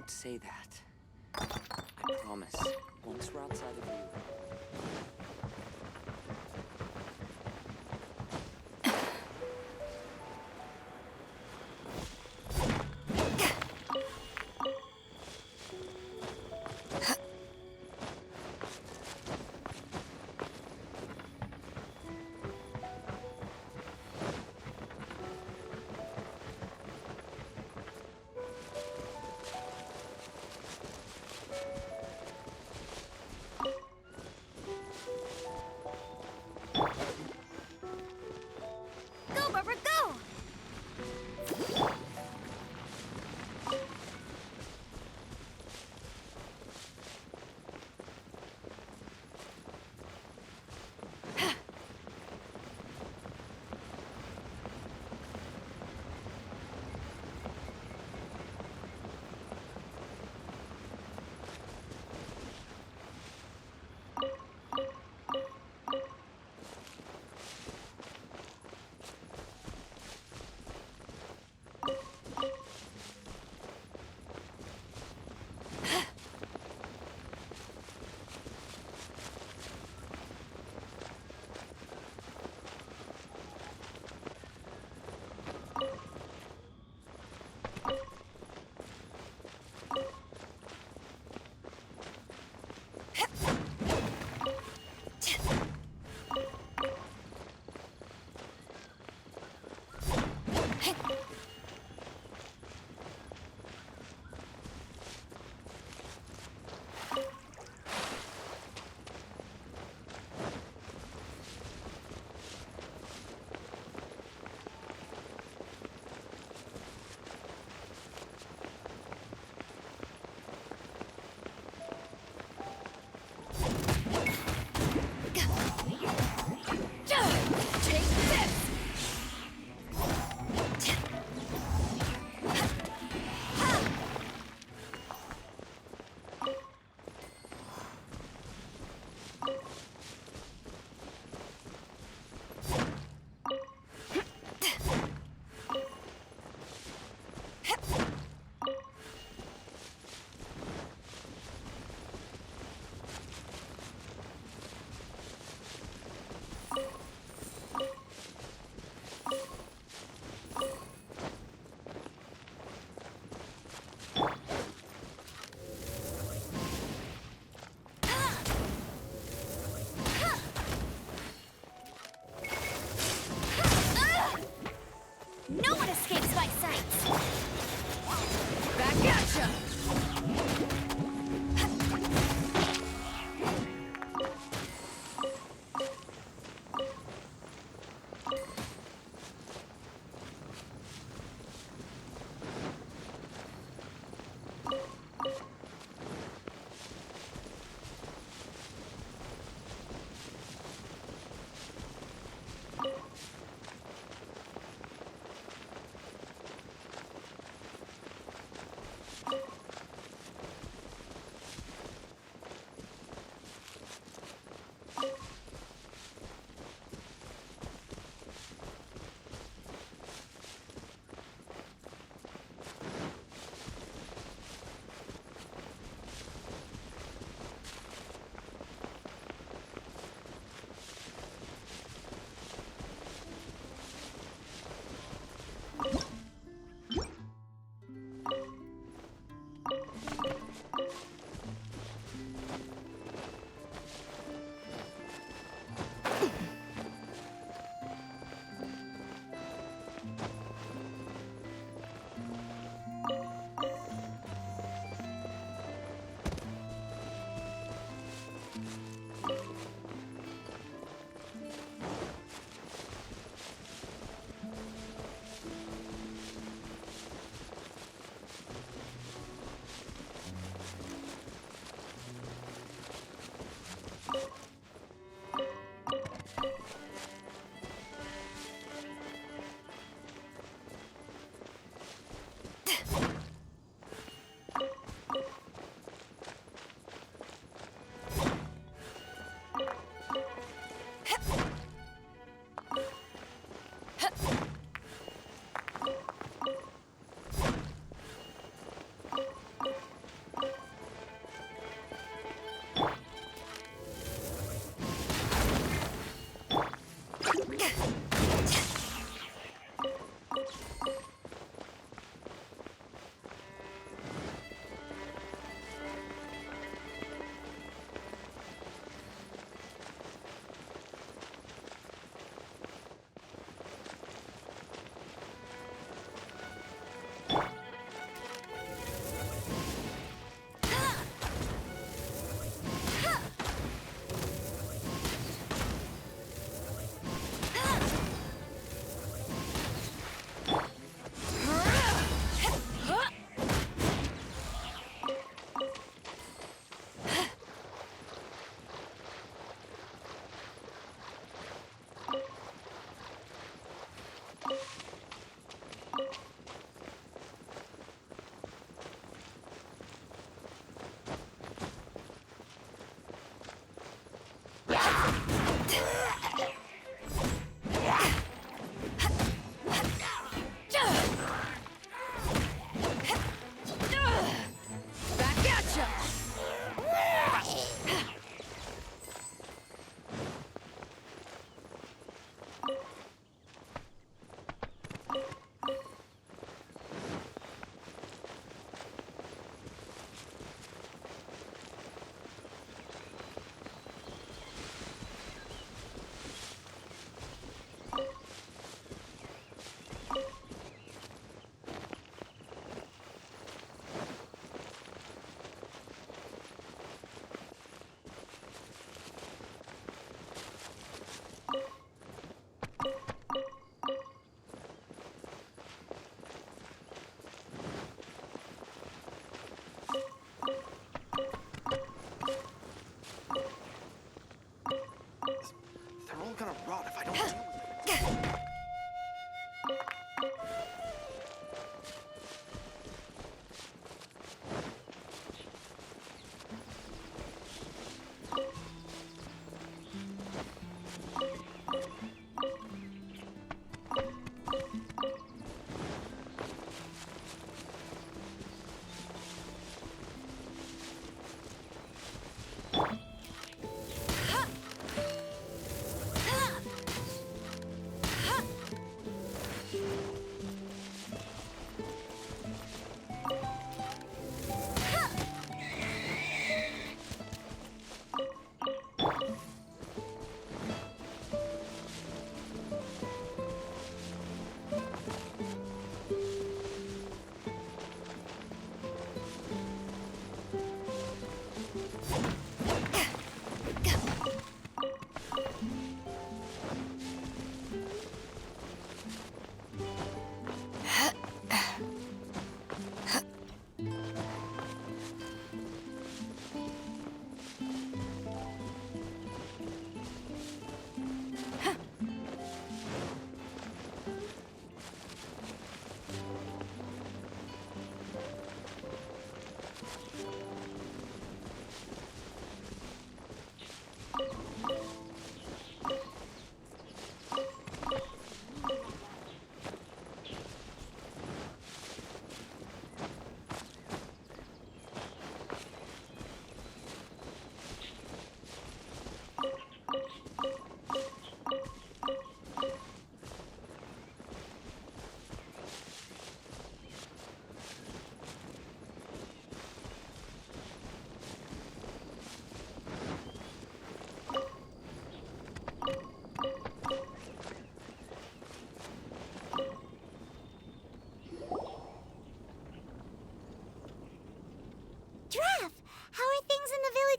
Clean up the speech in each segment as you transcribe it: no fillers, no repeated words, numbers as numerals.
Don't say that. I promise. Once we're outside of you.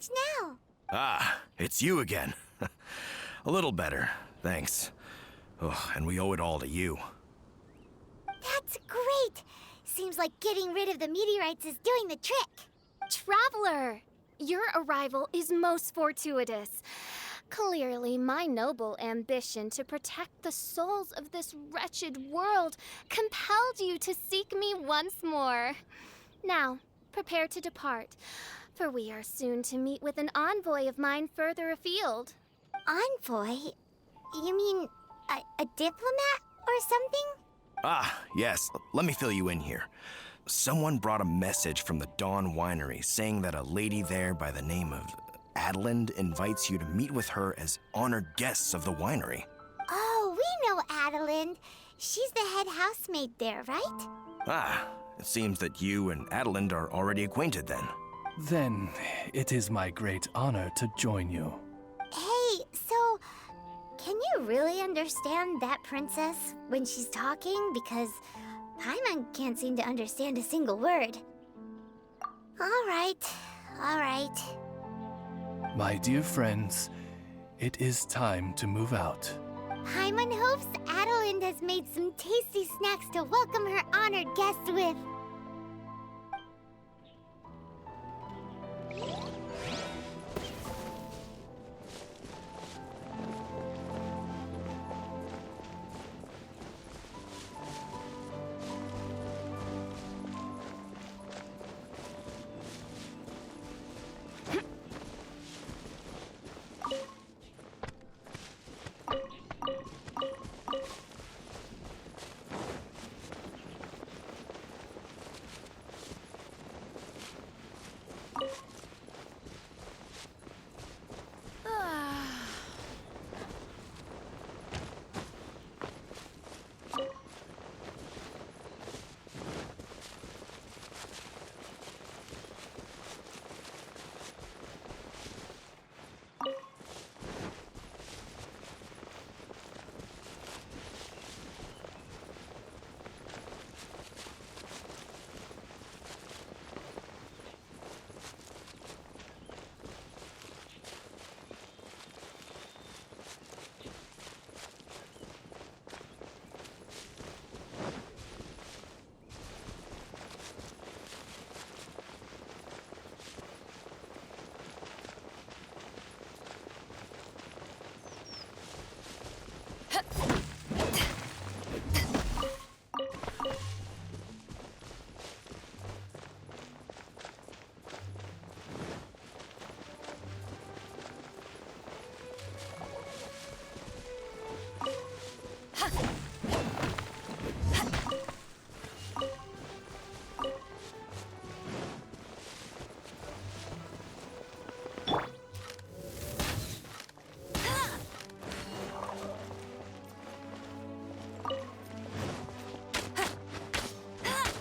much now? Ah, it's you again. A little better, thanks. Oh, and we owe it all to you. That's great! Seems like getting rid of the meteorites is doing the trick. Traveler! Your arrival is most fortuitous. Clearly, my noble ambition to protect the souls of this wretched world compelled you to seek me once more. Now, prepare to depart, for we are soon to meet with an envoy of mine further afield. Envoy? You mean a diplomat or something? Ah, yes, let me fill you in here. Someone brought a message from the Dawn Winery saying that a lady there by the name of Adeline invites you to meet with her as honored guests of the winery. Oh, we know Adeline. She's the head housemaid there, right? Ah, it seems that you and Adeline are already acquainted then. Then it is my great honor to join you. Hey, so can you really understand that princess when she's talking? Because Paimon can't seem to understand a single word. All right. My dear friends, it is time to move out. Paimon hopes Adeline has made some tasty snacks to welcome her honored guests with.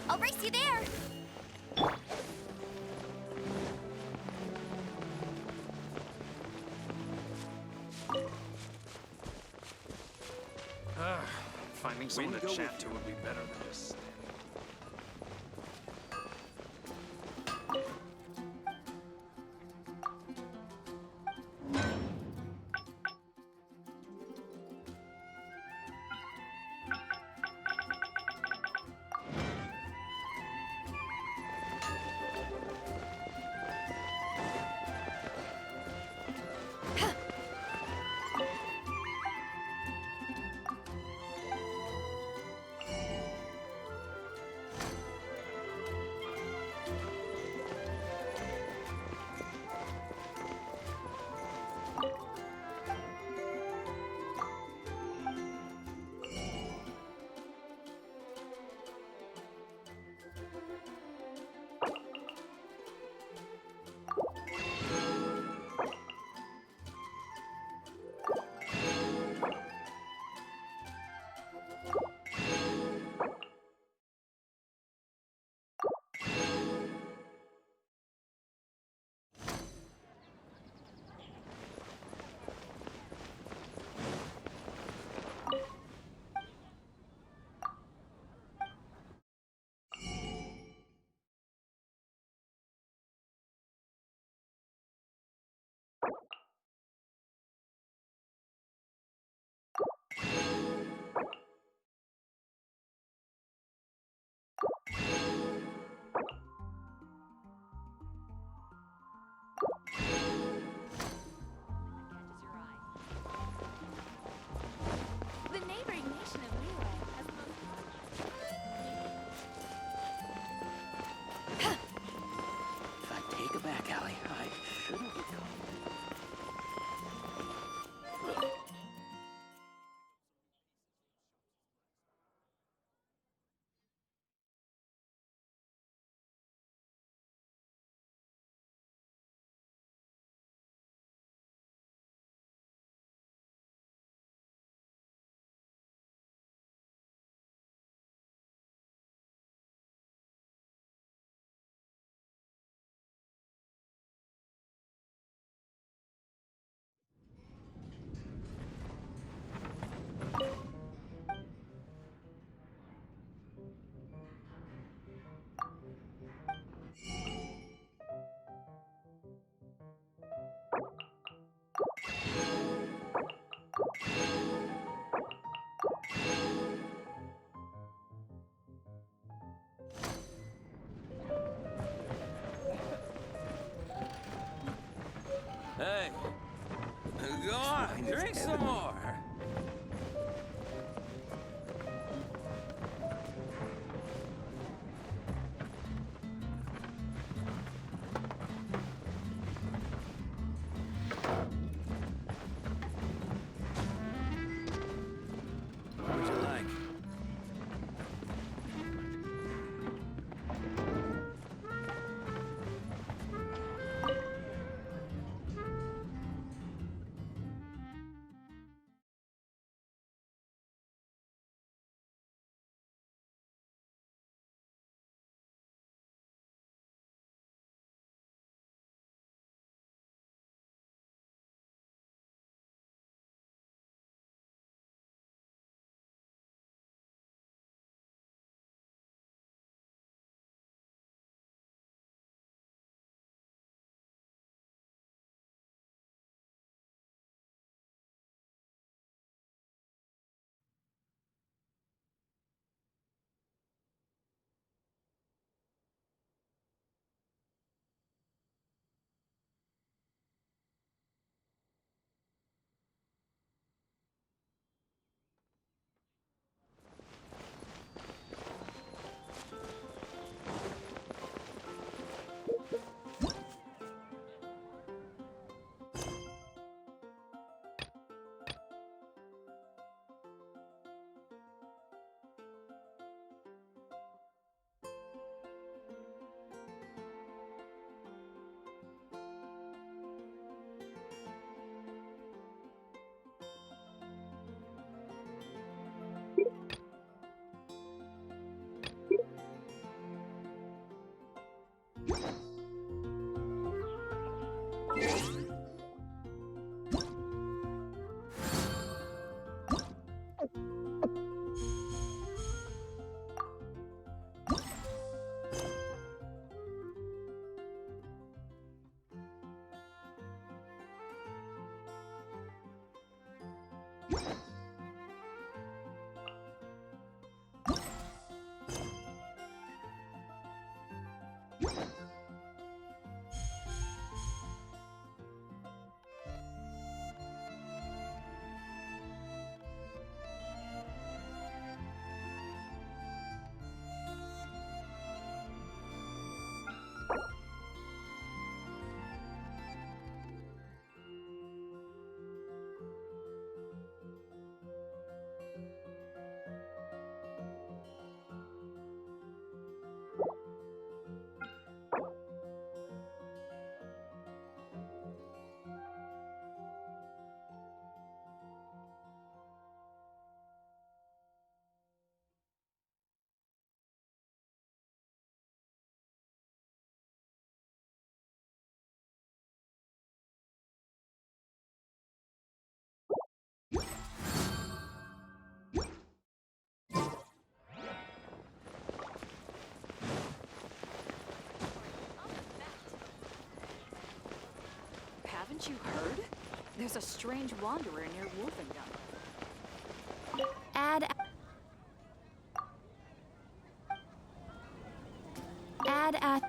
I'll race you there! Finding someone to chat to would be better than just standing. Go on, drink some more. What would you like? Haven't you heard? There's a strange wanderer near Wolfendom. Add. Add at.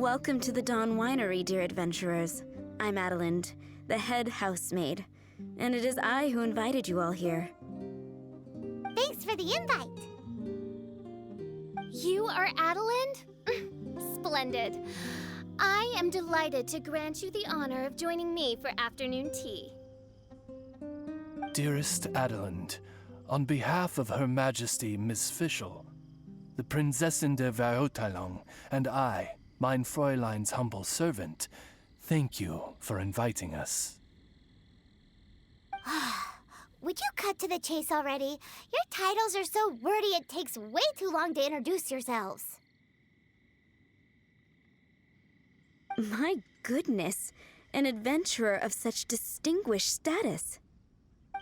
Welcome to the Dawn Winery, dear adventurers. I'm Adelind, the head housemaid, and it is I who invited you all here. Thanks for the invite. You are Adelind? Splendid. I am delighted to grant you the honor of joining me for afternoon tea. Dearest Adelind, on behalf of Her Majesty Miss Fischl, the Prinzessin der Verurteilung, and I, mein Fräulein's humble servant, thank you for inviting us. Would you cut to the chase already? Your titles are so wordy it takes way too long to introduce yourselves. My goodness, an adventurer of such distinguished status.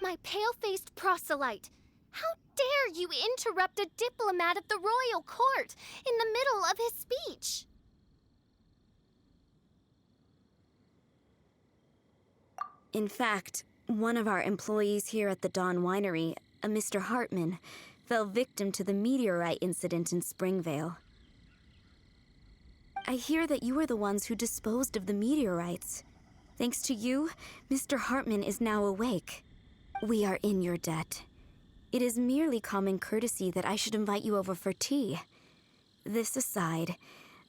My pale-faced proselyte! How dare you interrupt a diplomat of the royal court in the middle of his speech? In fact, one of our employees here at the Dawn Winery, a Mr. Hartman, fell victim to the meteorite incident in Springvale. I hear that you were the ones who disposed of the meteorites. Thanks to you, Mr. Hartman is now awake. We are in your debt. It is merely common courtesy that I should invite you over for tea. This aside,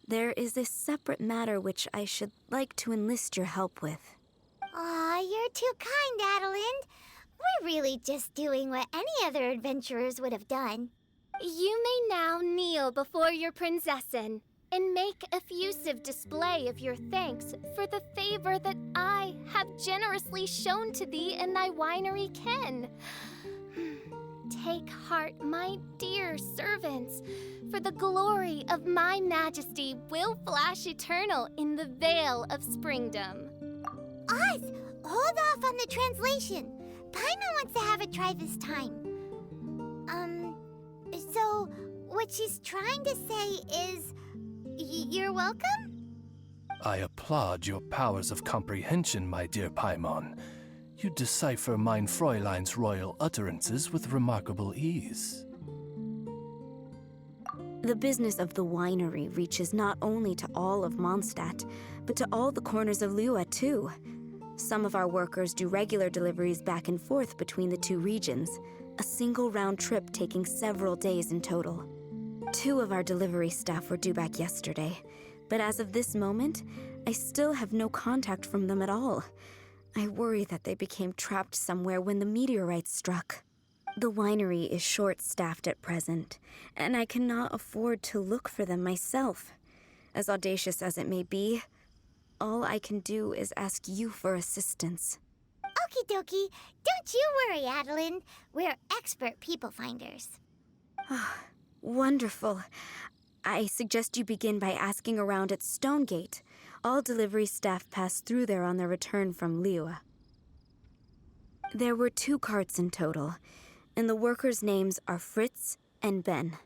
there is a separate matter which I should like to enlist your help with. Aw, you're too kind, Adelind. We're really just doing what any other adventurers would have done. You may now kneel before your Prinzessin and make effusive display of your thanks for the favor that I have generously shown to thee and thy winery ken. Take heart, my dear servants, for the glory of my majesty will flash eternal in the Vale of Springdom. Oz, hold off on the translation. Paimon wants to have a try this time. So what she's trying to say is, you're welcome? I applaud your powers of comprehension, my dear Paimon. You decipher mein Fräulein's royal utterances with remarkable ease. The business of the winery reaches not only to all of Mondstadt, but to all the corners of Lua, too. Some of our workers do regular deliveries back and forth between the two regions, a single round trip taking several days in total. 2 of our delivery staff were due back yesterday, but as of this moment, I still have no contact from them at all. I worry that they became trapped somewhere when the meteorite struck. The winery is short-staffed at present, and I cannot afford to look for them myself. As audacious as it may be, all I can do is ask you for assistance. Okie dokie. Don't you worry, Adelind. We're expert people finders. Wonderful. I suggest you begin by asking around at Stonegate. All delivery staff pass through there on their return from Liyue. There were 2 carts in total, and the workers' names are Fritz and Ben.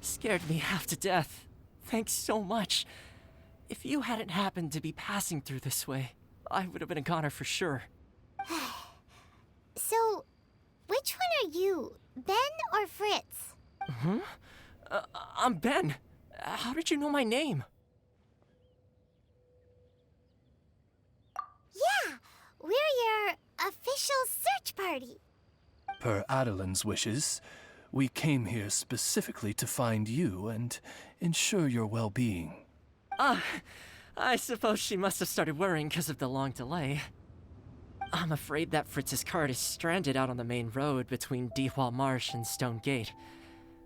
Scared me half to death. Thanks so much. If you hadn't happened to be passing through this way, I would have been a goner for sure. So, which one are you, Ben or Fritz? I'm Ben. How did you know my name? Yeah, we're your official search party. Per Adeline's wishes, we came here specifically to find you and ensure your well-being. I suppose she must have started worrying because of the long delay. I'm afraid that Fritz's cart is stranded out on the main road between Dihua Marsh and Stone Gate.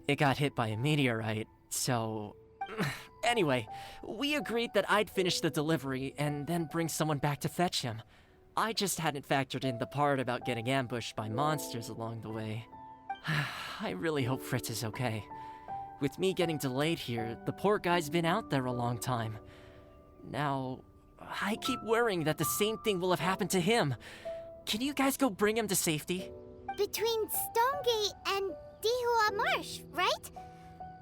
It got hit by a meteorite, so... Anyway, we agreed that I'd finish the delivery and then bring someone back to fetch him. I just hadn't factored in the part about getting ambushed by monsters along the way. I really hope Fritz is okay. With me getting delayed here, the poor guy's been out there a long time. Now, I keep worrying that the same thing will have happened to him. Can you guys go bring him to safety? Between Stonegate and Dihua Marsh, right?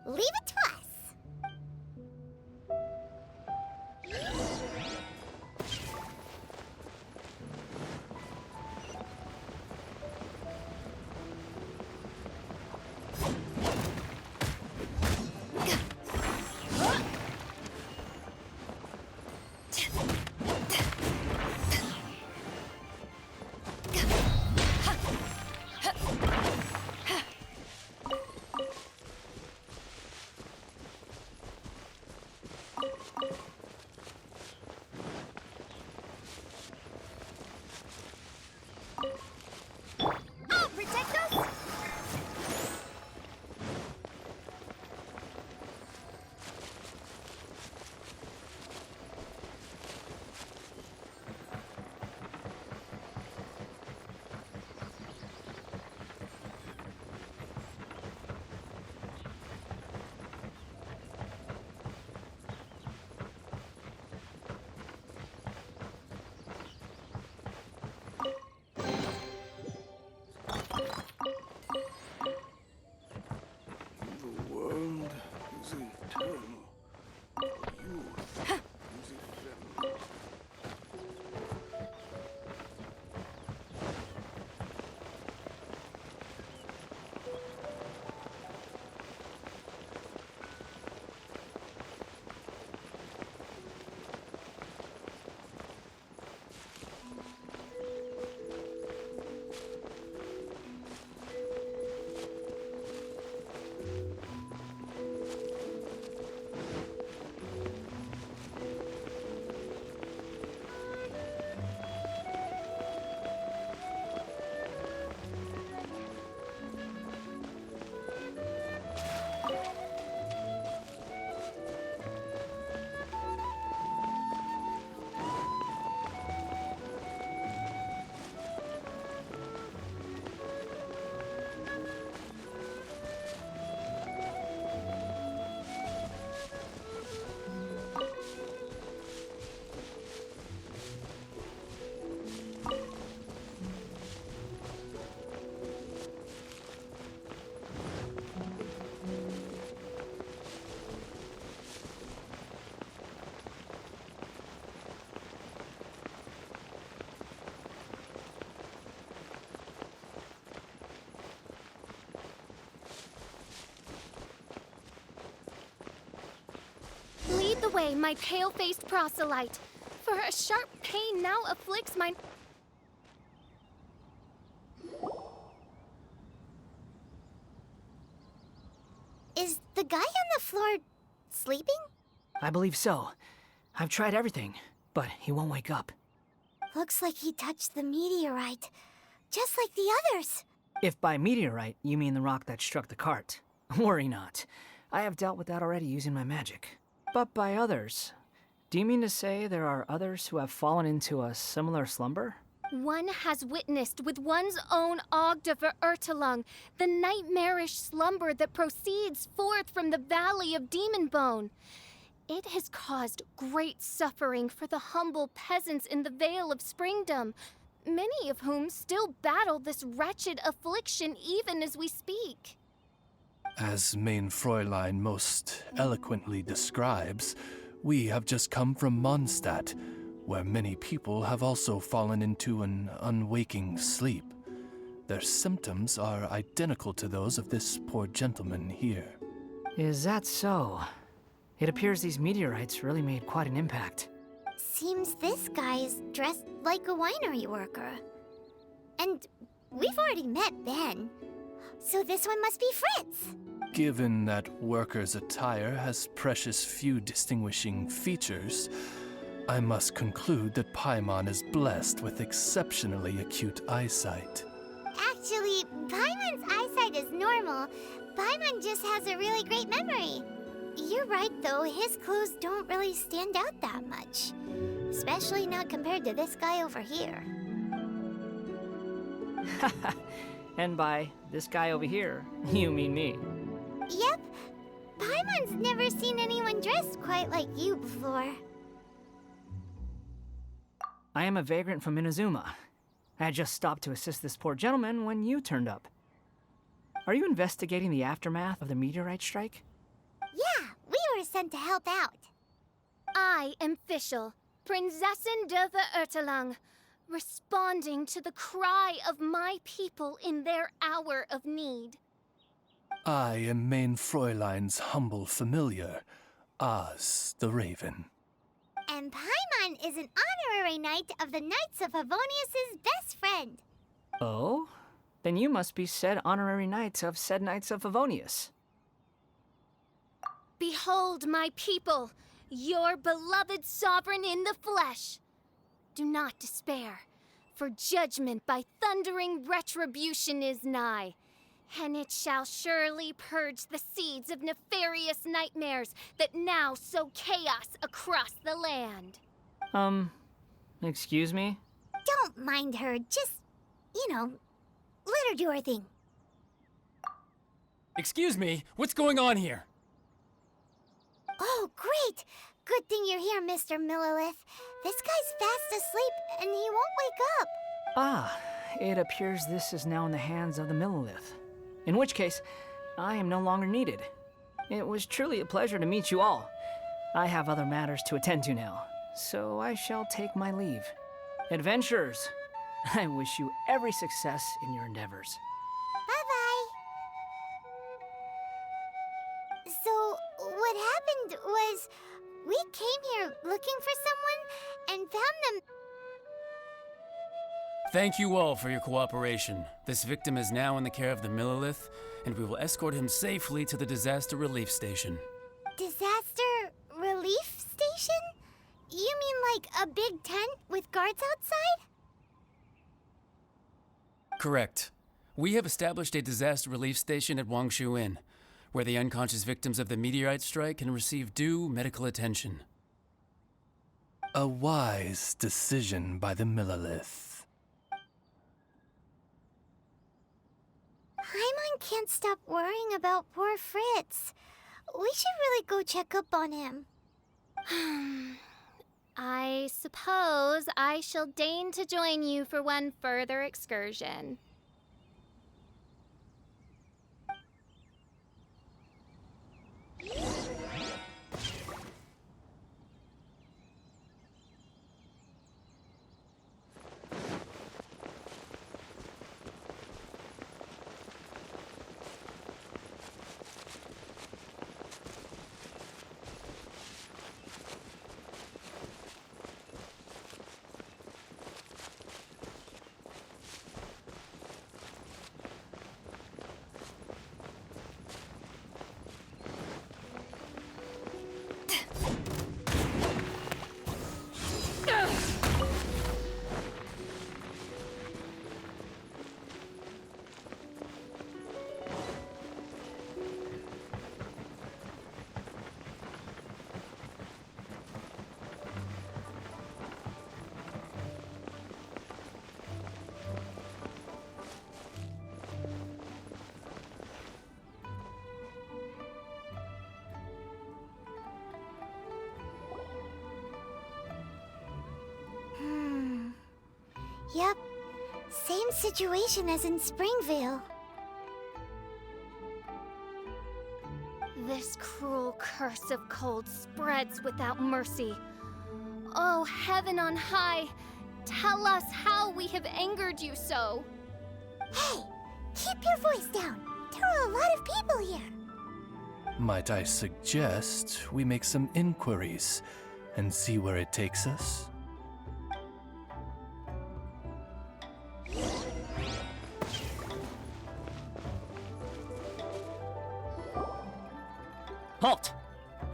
Leave it to us. I'll protect us! The world is eternal. Youth is ephemeral. Lead the way, my pale-faced proselyte, for a sharp pain now afflicts my... Is the guy on the floor sleeping? I believe so. I've tried everything, but he won't wake up. Looks like he touched the meteorite, just like the others. If by meteorite you mean the rock that struck the cart, worry not. I have dealt with that already using my magic. But by others, do you mean to say there are others who have fallen into a similar slumber? One has witnessed with one's own Ogde Verurtelung the nightmarish slumber that proceeds forth from the Valley of Demonbone. It has caused great suffering for the humble peasants in the Vale of Springdom, many of whom still battle this wretched affliction even as we speak. As main Fräulein most eloquently describes, we have just come from Mondstadt, where many people have also fallen into an unwaking sleep. Their symptoms are identical to those of this poor gentleman here. Is that so? It appears these meteorites really made quite an impact. Seems this guy is dressed like a winery worker. And we've already met Ben. So this one must be Fritz. Given that worker's attire has precious few distinguishing features, I must conclude that Paimon is blessed with exceptionally acute eyesight. Actually, Paimon's eyesight is normal. Paimon just has a really great memory. You're right, though. His clothes don't really stand out that much. Especially not compared to this guy over here. And by this guy over here, you mean me. Yep. Paimon's never seen anyone dressed quite like you before. I am a vagrant from Inazuma. I had just stopped to assist this poor gentleman when you turned up. Are you investigating the aftermath of the meteorite strike? Yeah, we were sent to help out. I am Fischl, Prinzessin der Verurteilung, responding to the cry of my people in their hour of need. I am main Fräulein's humble familiar, Oz the Raven. And Paimon is an honorary knight of the Knights of Favonius' best friend. Oh? Then you must be said honorary knight of said Knights of Favonius. Behold my people, your beloved sovereign in the flesh. Do not despair, for judgment by thundering retribution is nigh, and it shall surely purge the seeds of nefarious nightmares that now sow chaos across the land. Excuse me? Don't mind her, just, let her do her thing. Excuse me, what's going on here? Oh, great! Good thing you're here, Mr. Millilith. This guy's fast asleep, and he won't wake up. Ah, it appears this is now in the hands of the Millilith. In which case, I am no longer needed. It was truly a pleasure to meet you all. I have other matters to attend to now, so I shall take my leave. Adventurers, I wish you every success in your endeavors. Bye-bye. So, what happened was, we came here looking for someone and found them. Thank you all for your cooperation. This victim is now in the care of the Millilith, and we will escort him safely to the disaster relief station. Disaster relief station? You mean like a big tent with guards outside? Correct. We have established a disaster relief station at Wangshu Inn, where the unconscious victims of the meteorite strike can receive due medical attention. A wise decision by the Millilith. Paimon can't stop worrying about poor Fritz. We should really go check up on him. I suppose I shall deign to join you for one further excursion. Yep, same situation as in Springvale. cruel curse of cold spreads without mercy. Oh, heaven on high, tell us how we have angered you so. Hey, keep your voice down. There are a lot of people here. Might I suggest we make some inquiries and see where it takes us? Halt!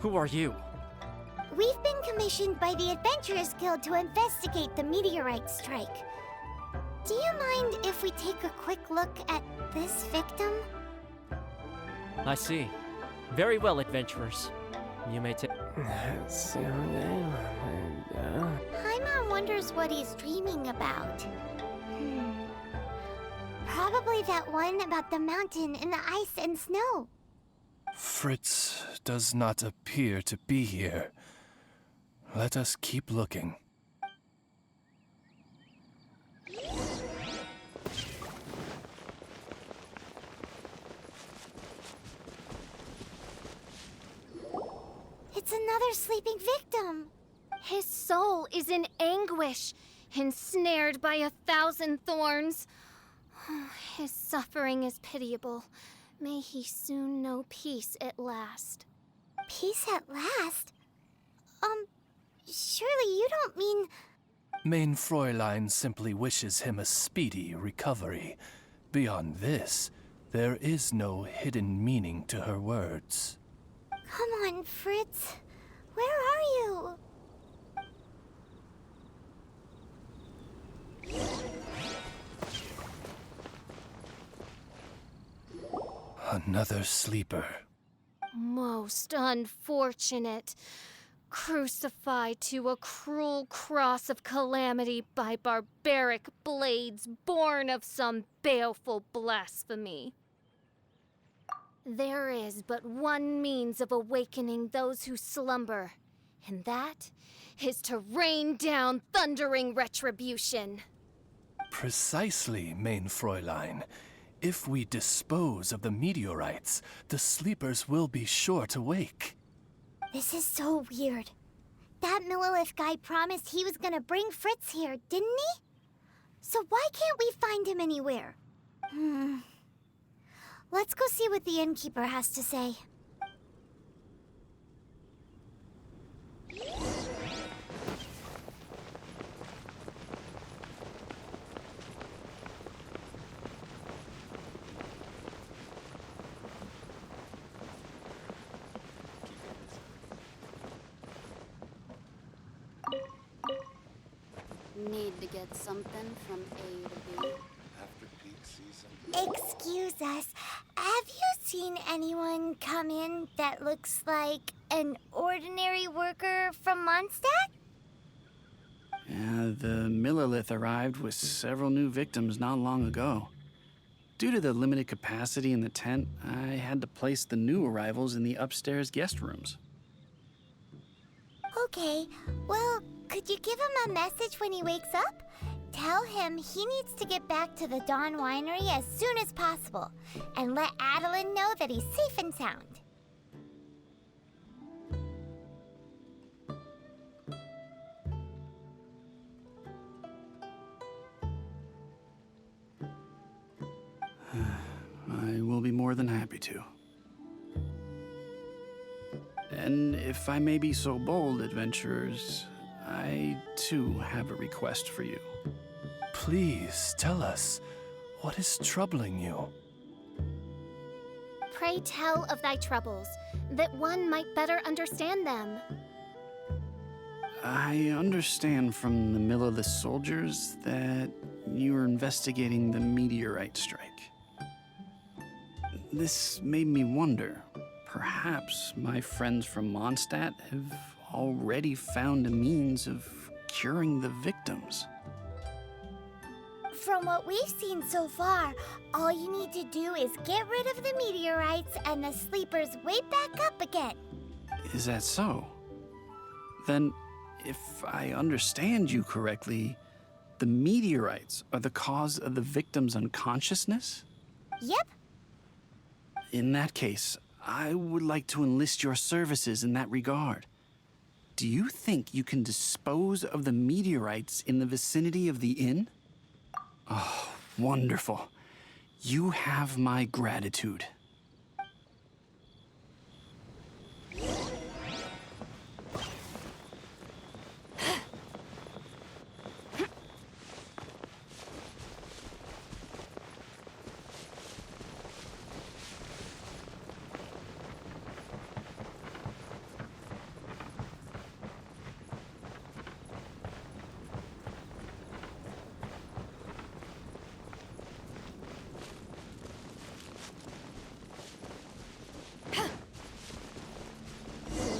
Who are you? We've been commissioned by the Adventurers Guild to investigate the meteorite strike. Do you mind if we take a quick look at this victim? I see. Very well, adventurers. You may take. Paimon wonders what he's dreaming about. Probably that one about the mountain and the ice and snow. Fritz does not appear to be here. Let us keep looking. It's another sleeping victim. His soul is in anguish, ensnared by 1,000 thorns. His suffering is pitiable. May he soon know peace at last. Peace at last? Surely you don't mean... Mein Fräulein simply wishes him a speedy recovery. Beyond this, there is no hidden meaning to her words. Come on, Fritz. Where are you? Another sleeper. Most unfortunate. Crucified to a cruel cross of calamity by barbaric blades born of some baleful blasphemy. There is but one means of awakening those who slumber, and that is to rain down thundering retribution. Precisely, Mein Fräulein. If we dispose of the meteorites, the sleepers will be sure to wake. This is so weird. That Millilith guy promised he was gonna bring Fritz here, didn't he? So why can't we find him anywhere? Let's go see what the innkeeper has to say. Need to get something from A to B. After peak season. Excuse us, have you seen anyone come in that looks like an ordinary worker from Mondstadt? Yeah, the Millilith arrived with several new victims not long ago. Due to the limited capacity in the tent, I had to place the new arrivals in the upstairs guest rooms. Okay, well, could you give him a message when he wakes up? Tell him he needs to get back to the Dawn Winery as soon as possible, and let Adeline know that he's safe and sound. I will be more than happy to. And if I may be so bold, adventurers, I too have a request for you. Please tell us, what is troubling you? Pray tell of thy troubles, that one might better understand them. I understand from the Millilith soldiers that you are investigating the meteorite strike. This made me wonder, perhaps my friends from Mondstadt have already found a means of curing the victims. From what we've seen so far, all you need to do is get rid of the meteorites and the sleepers wake back up again. Is that so? Then, if I understand you correctly, the meteorites are the cause of the victim's unconsciousness? Yep. In that case, I would like to enlist your services in that regard. Do you think you can dispose of the meteorites in the vicinity of the inn? Oh, wonderful. You have my gratitude.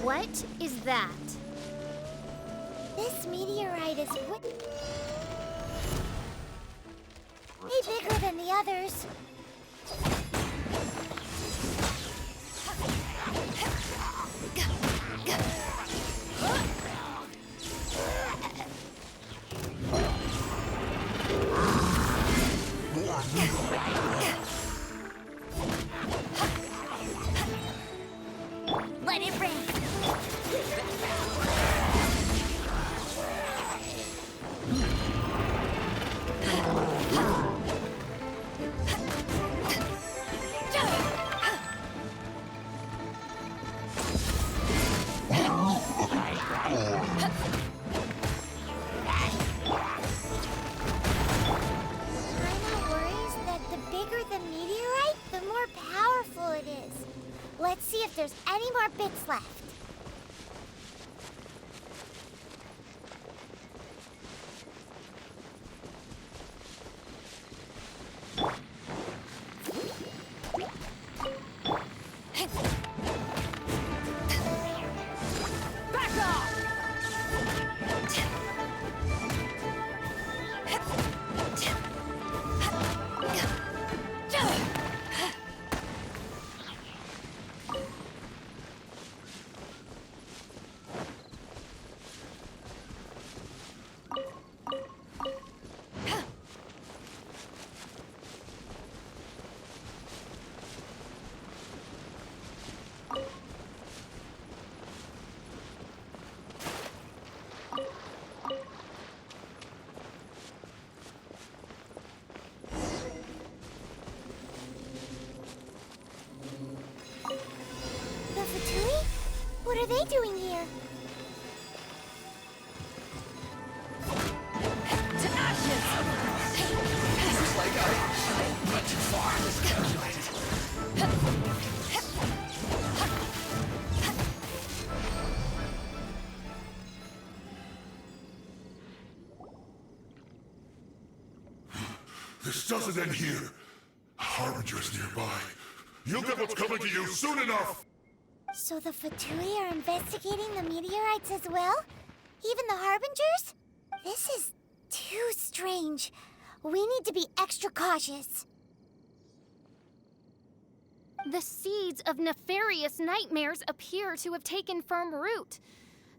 What is that? This meteorite is way bigger than the others. Let it rain. Let's see if there's any more bits left. Back off! What are they doing here? To ashes! Looks like I went too far. Miscalculated. This doesn't end here. Harbinger's nearby. You'll get what's coming to you soon enough! So the Fatui are investigating the meteorites as well? Even the Harbingers? This is too strange. We need to be extra cautious. The seeds of nefarious nightmares appear to have taken firm root.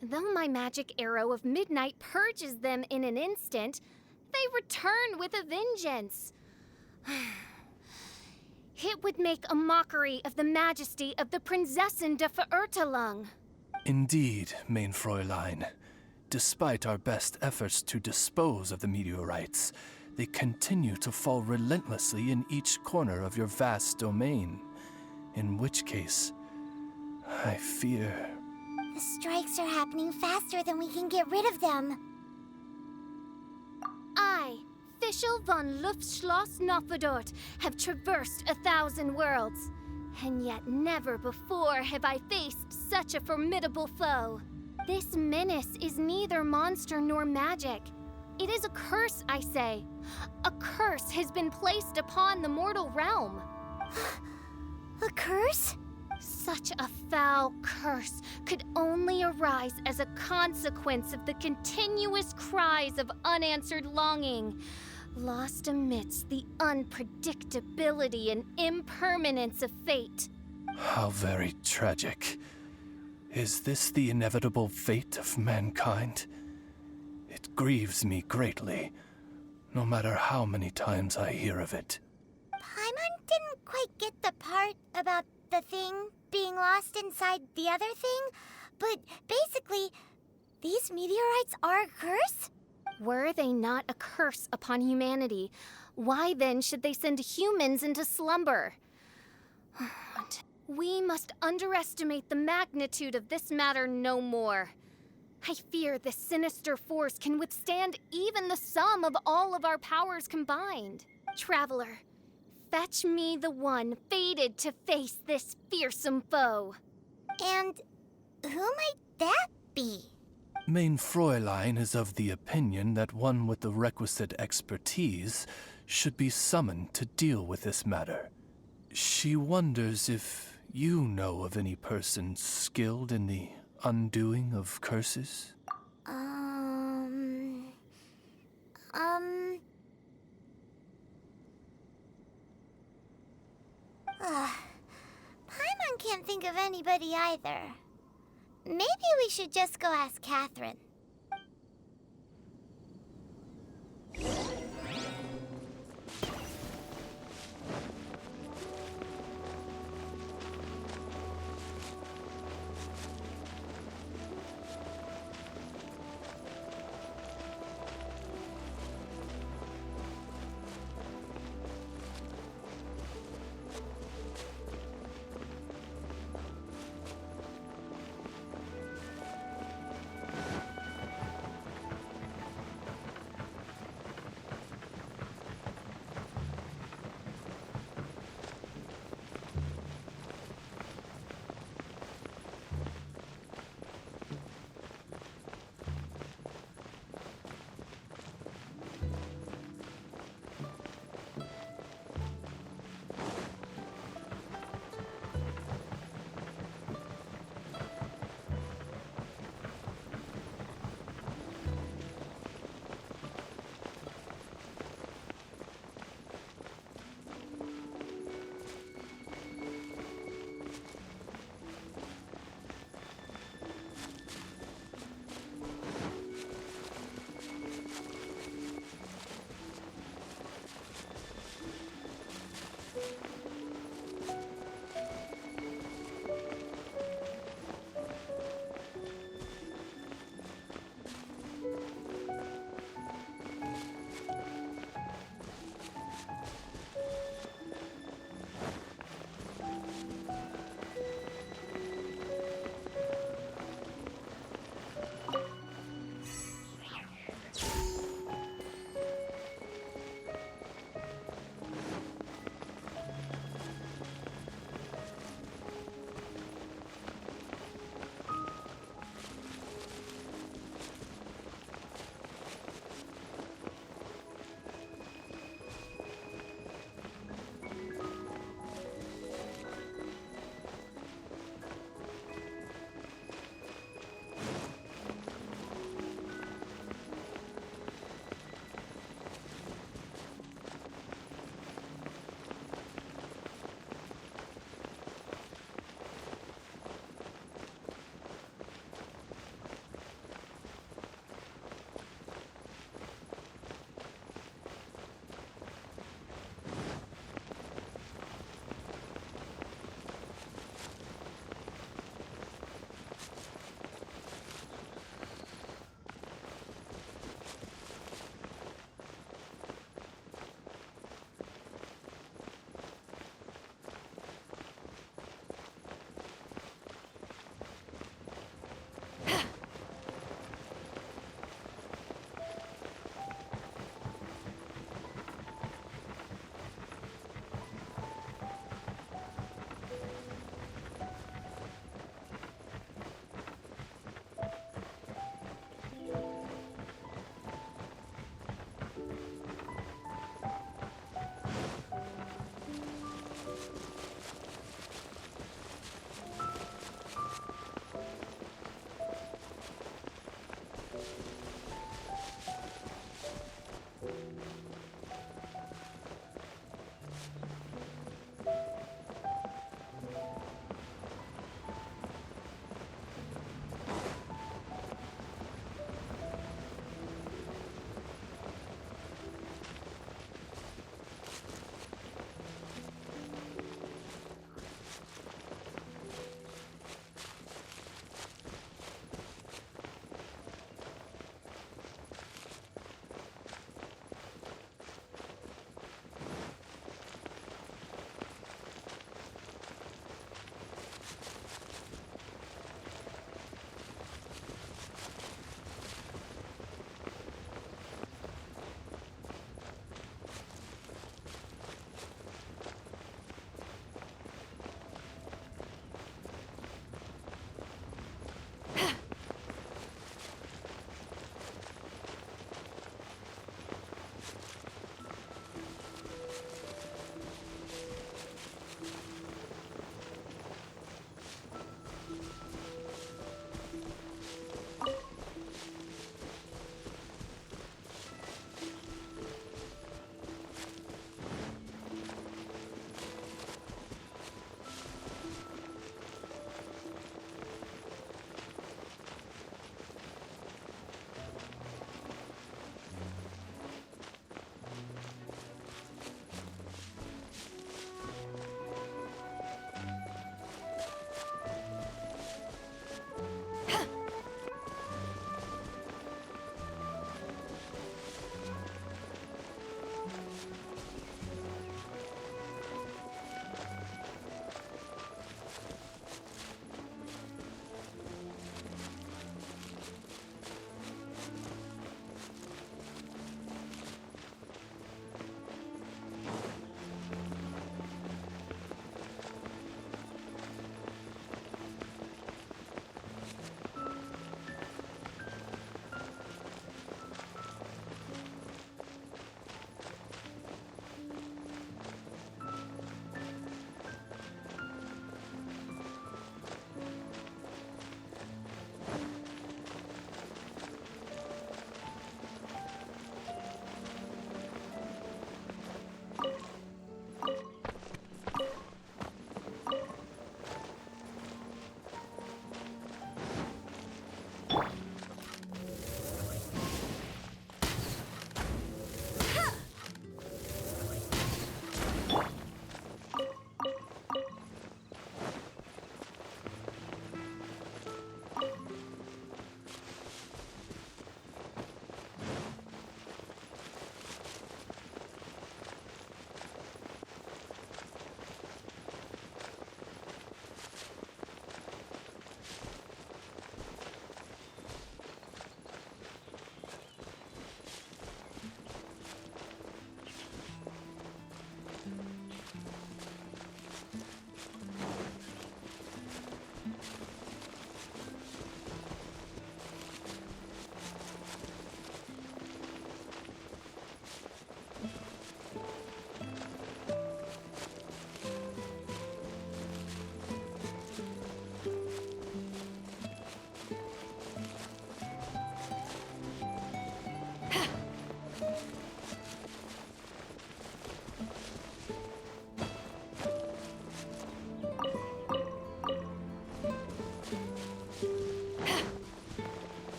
Though my magic arrow of midnight purges them in an instant, they return with a vengeance. It would make a mockery of the majesty of the Prinzessin de Verurtelung. Indeed, Mein Fräulein. Despite our best efforts to dispose of the meteorites, they continue to fall relentlessly in each corner of your vast domain. In which case, I fear... The strikes are happening faster than we can get rid of them. I, Fischl von Luftschloss Nopfadort, have traversed 1,000 worlds, and yet never before have I faced such a formidable foe. This menace is neither monster nor magic. It is a curse, I say. A curse has been placed upon the mortal realm. A curse? Such a foul curse could only arise as a consequence of the continuous cries of unanswered longing, lost amidst the unpredictability and impermanence of fate. How very tragic. Is this the inevitable fate of mankind? It grieves me greatly, no matter how many times I hear of it. Paimon didn't quite get the part about the thing being lost inside the other thing, but basically, these meteorites are a curse? Were they not a curse upon humanity, why then should they send humans into slumber? We must underestimate the magnitude of this matter no more. I fear this sinister force can withstand even the sum of all of our powers combined. Traveler, fetch me the one fated to face this fearsome foe. And who might that be? Main Fräulein is of the opinion that one with the requisite expertise should be summoned to deal with this matter. She wonders if you know of any person skilled in the undoing of curses? Paimon can't think of anybody either. Maybe we should just go ask Catherine.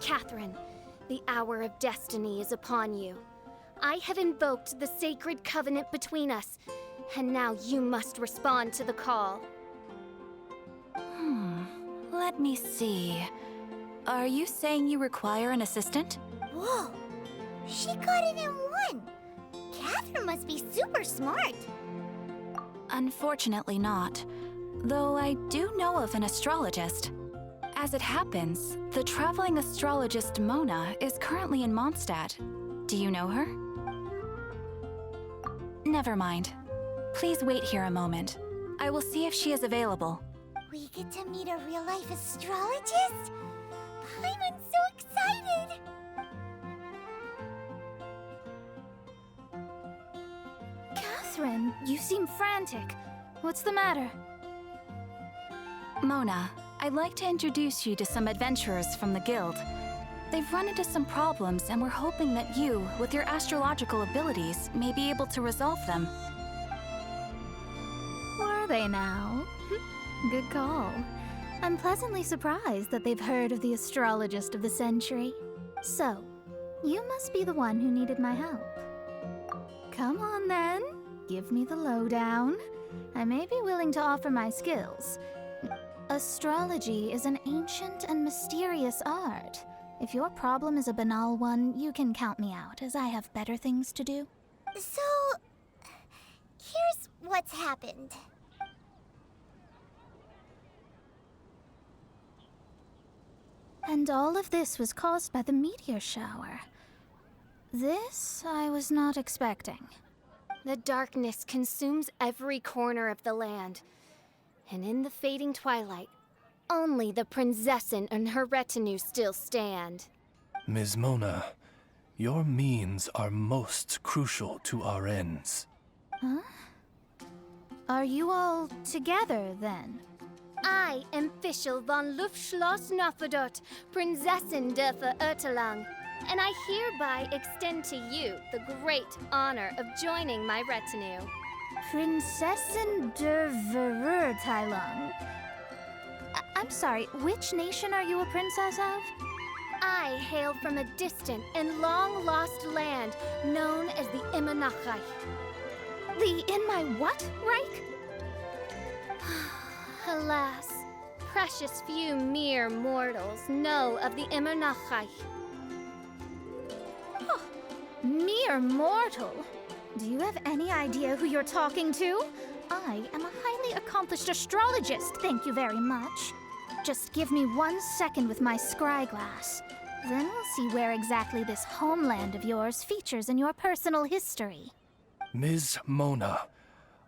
Catherine, the hour of destiny is upon you. I have invoked the sacred covenant between us, and now you must respond to the call. Let me see. Are you saying you require an assistant? Whoa! She got it in one! Catherine must be super smart. Unfortunately not. Though I do know of an astrologist. As it happens, the traveling astrologist Mona is currently in Mondstadt. Do you know her? Never mind. Please wait here a moment. I will see if she is available. We get to meet a real-life astrologist? I'm so excited! Catherine, you seem frantic. What's the matter? Mona, I'd like to introduce you to some adventurers from the guild. They've run into some problems and we're hoping that you, with your astrological abilities, may be able to resolve them. Were they now? Good call. I'm pleasantly surprised that they've heard of the astrologist of the century. So, you must be the one who needed my help. Come on then, give me the lowdown. I may be willing to offer my skills. Astrology is an ancient and mysterious art. If your problem is a banal one, you can count me out, as I have better things to do. So, here's what's happened. And all of this was caused by the meteor shower. This I was not expecting. The darkness consumes every corner of the land. And in the fading twilight, only the Prinzessin and her retinue still stand. Ms. Mona, your means are most crucial to our ends. Huh? Are you all together, then? I am Fischl von Luftschloss Nofedot, Prinzessin der Verurteilung, and I hereby extend to you the great honor of joining my retinue. Prinzessin der Verurteilung. I'm sorry, which nation are you a princess of? I hail from a distant and long-lost land known as the Immernachtreich. The in my what, Reich? Alas, precious few mere mortals know of the Immernachtreich. Oh, mere mortal? Do you have any idea who you're talking to? I am a highly accomplished astrologist, thank you very much. Just give me 1 second with my scryglass. Then we'll see where exactly this homeland of yours features in your personal history. Ms. Mona,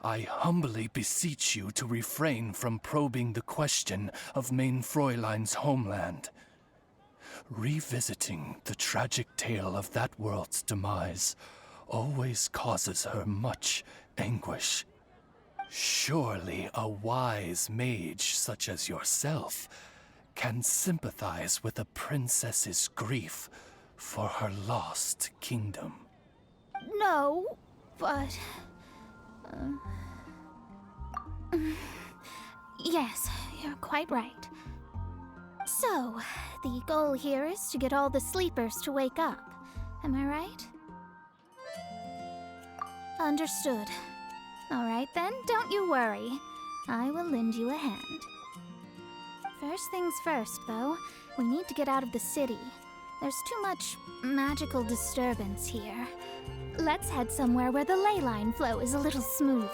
I humbly beseech you to refrain from probing the question of Main Fräulein's homeland. Revisiting the tragic tale of that world's demise always causes her much anguish. Surely a wise mage such as yourself can sympathize with a princess's grief for her lost kingdom. No, but... Yes, you're quite right. So, the goal here is to get all the sleepers to wake up. Am I right? Understood. All right then, don't you worry. I will lend you a hand. First things first, though, we need to get out of the city. There's too much magical disturbance here. Let's head somewhere where the ley line flow is a little smoother.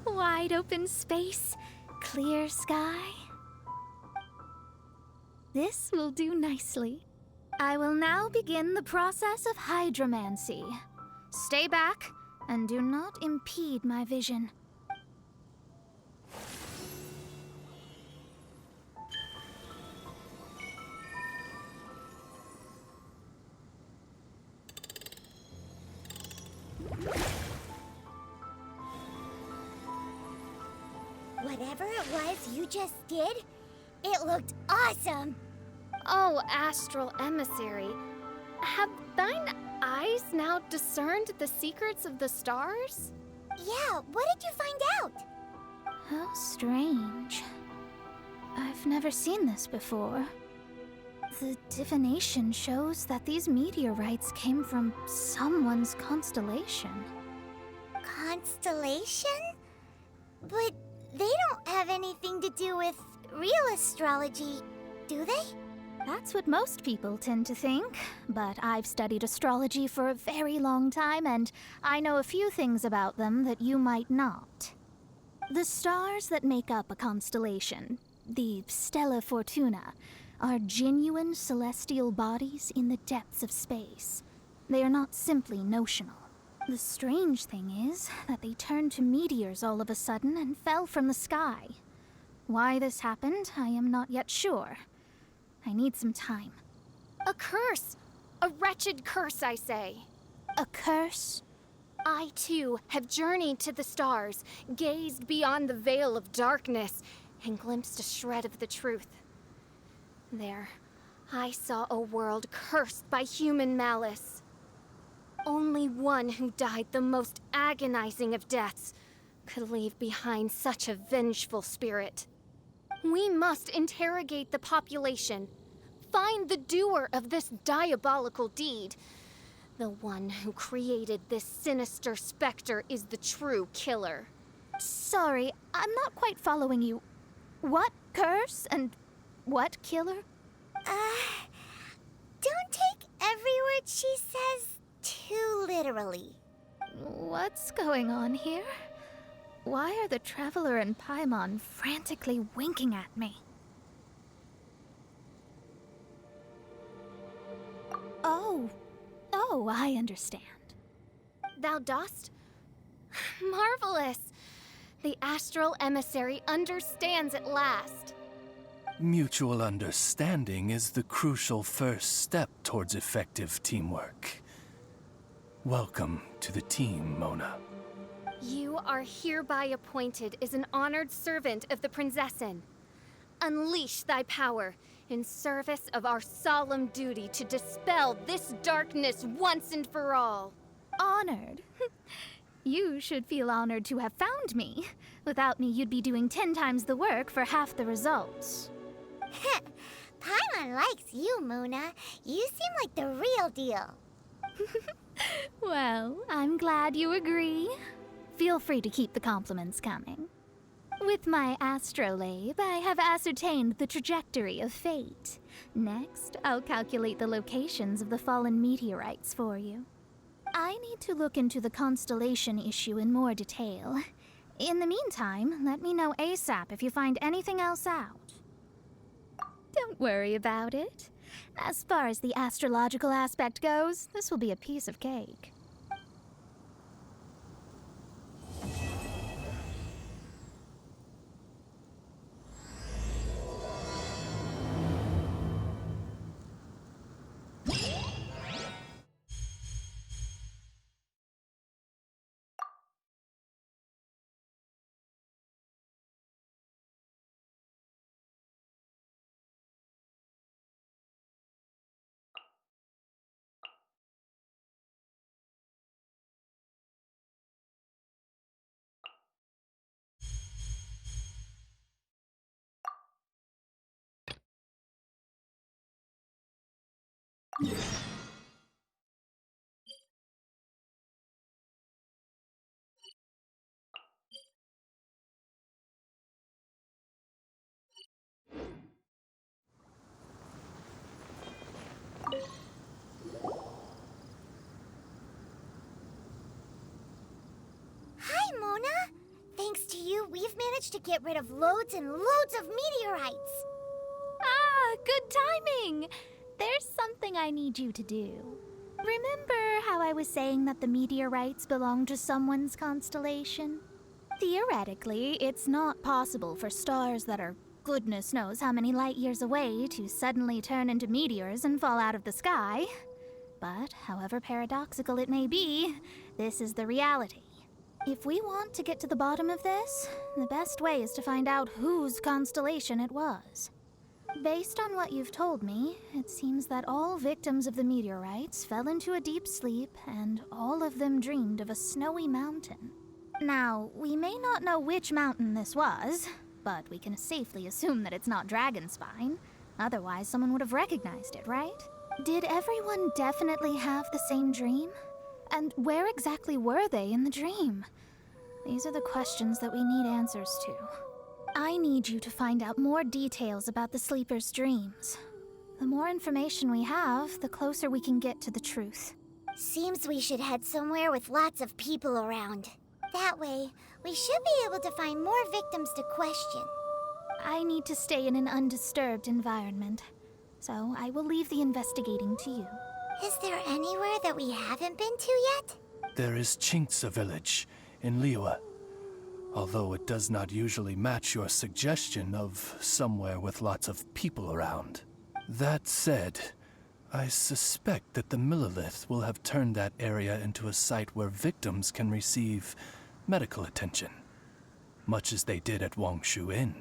Wide open space, clear sky. This will do nicely. I will now begin the process of hydromancy. Stay back and do not impede my vision. Whatever it was you just did, it looked awesome. Oh, astral emissary, have thine eyes now discerned the secrets of the stars? Yeah, what did you find out? How strange. I've never seen this before. The divination shows that these meteorites came from someone's constellation. Constellation? But they don't have anything to do with real astrology, do they? That's what most people tend to think, but I've studied astrology for a very long time, and I know a few things about them that you might not. The stars that make up a constellation, the Stella Fortuna, are genuine celestial bodies in the depths of space. They are not simply notional. The strange thing is that they turned to meteors all of a sudden and fell from the sky. Why this happened, I am not yet sure. I need some time. A curse! A wretched curse, I say. A curse? I, too, have journeyed to the stars, gazed beyond the veil of darkness, and glimpsed a shred of the truth. There, I saw a world cursed by human malice. Only one who died the most agonizing of deaths could leave behind such a vengeful spirit. We must interrogate the population, find the doer of this diabolical deed. The one who created this sinister specter is the true killer. Sorry, I'm not quite following you. What curse and what killer? Don't take every word she says too literally. What's going on here? Why are the Traveler and Paimon frantically winking at me? Oh, I understand. Thou dost? Marvelous! The astral emissary understands at last. Mutual understanding is the crucial first step towards effective teamwork. Welcome to the team, Mona. You are hereby appointed as an honored servant of the Prinzessin. Unleash thy power in service of our solemn duty to dispel this darkness once and for all. Honored? You should feel honored to have found me. Without me, you'd be doing 10 times the work for half the results. Paimon likes you, Mona. You seem like the real deal. Well, I'm glad you agree. Feel free to keep the compliments coming. With my astrolabe, I have ascertained the trajectory of fate. Next, I'll calculate the locations of the fallen meteorites for you. I need to look into the constellation issue in more detail. In the meantime, let me know ASAP if you find anything else out. Don't worry about it. As far as the astrological aspect goes, this will be a piece of cake. Hi, Mona! Thanks to you, we've managed to get rid of loads and loads of meteorites! Ah, good timing! There's something I need you to do. Remember how I was saying that the meteorites belong to someone's constellation? Theoretically, it's not possible for stars that are goodness knows how many light years away to suddenly turn into meteors and fall out of the sky. But, however paradoxical it may be, this is the reality. If we want to get to the bottom of this, the best way is to find out whose constellation it was. Based on what you've told me, it seems that all victims of the meteorites fell into a deep sleep, and all of them dreamed of a snowy mountain. Now, we may not know which mountain this was, but we can safely assume that it's not Dragonspine. Otherwise, someone would have recognized it, right? Did everyone definitely have the same dream? And where exactly were they in the dream? These are the questions that we need answers to. I need you to find out more details about the sleeper's dreams. The more information we have, the closer we can get to the truth. Seems we should head somewhere with lots of people around. That way, we should be able to find more victims to question. I need to stay in an undisturbed environment, so I will leave the investigating to you. Is there anywhere that we haven't been to yet? There is Chinksa village in Liyue, although it does not usually match your suggestion of somewhere with lots of people around. That said, I suspect that the Millilith will have turned that area into a site where victims can receive medical attention, much as they did at Wangshu Inn.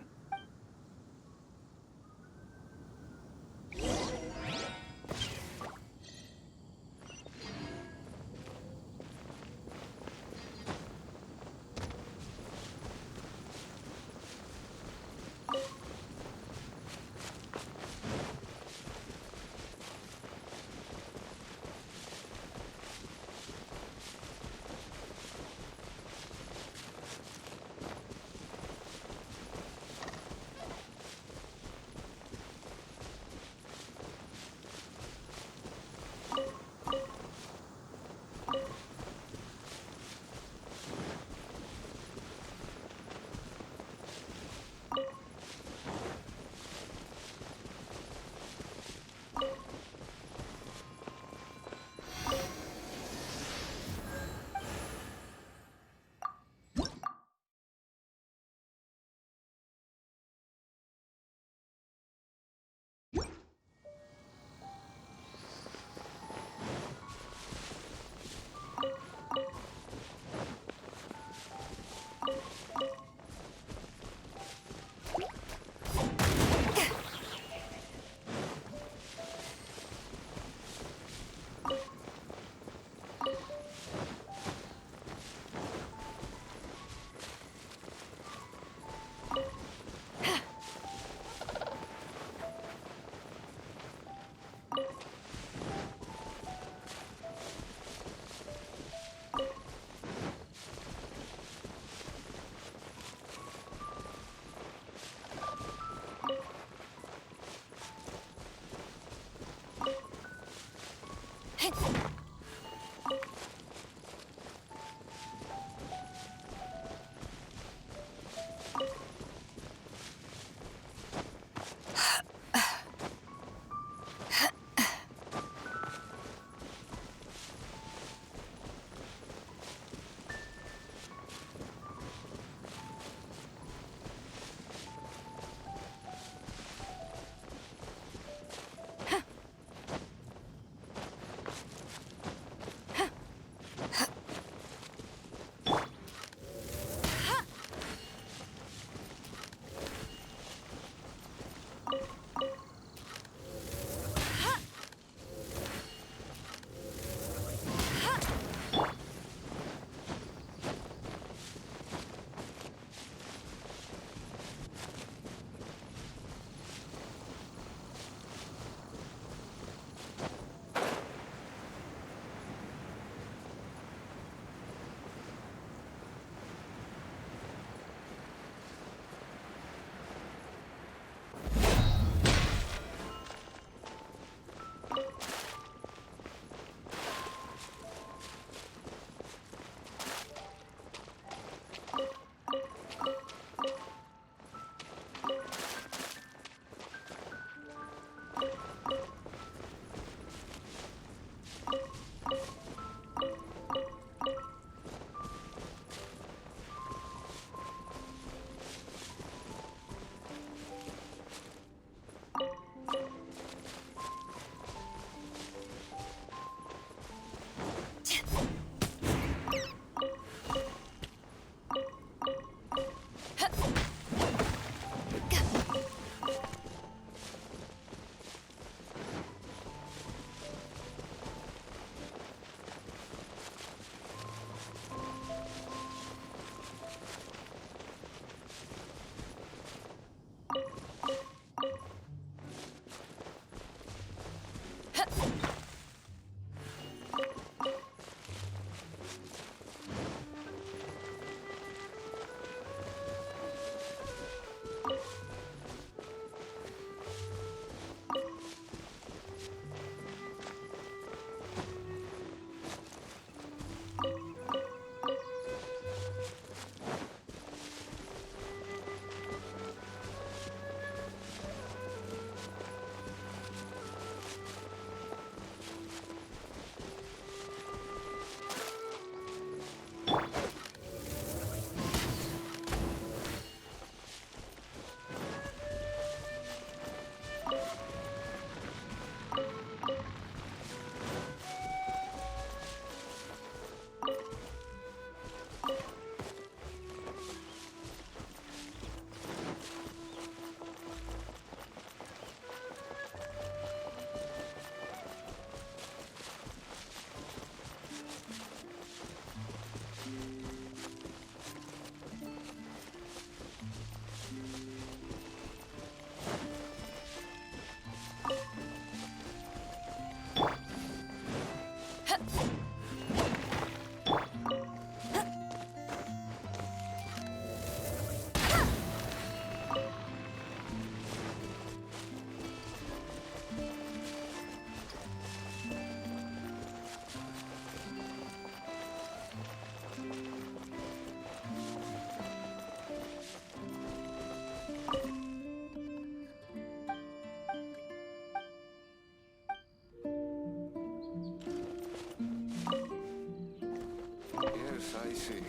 Yes, I see.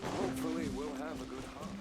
Hopefully we'll have a good hunt.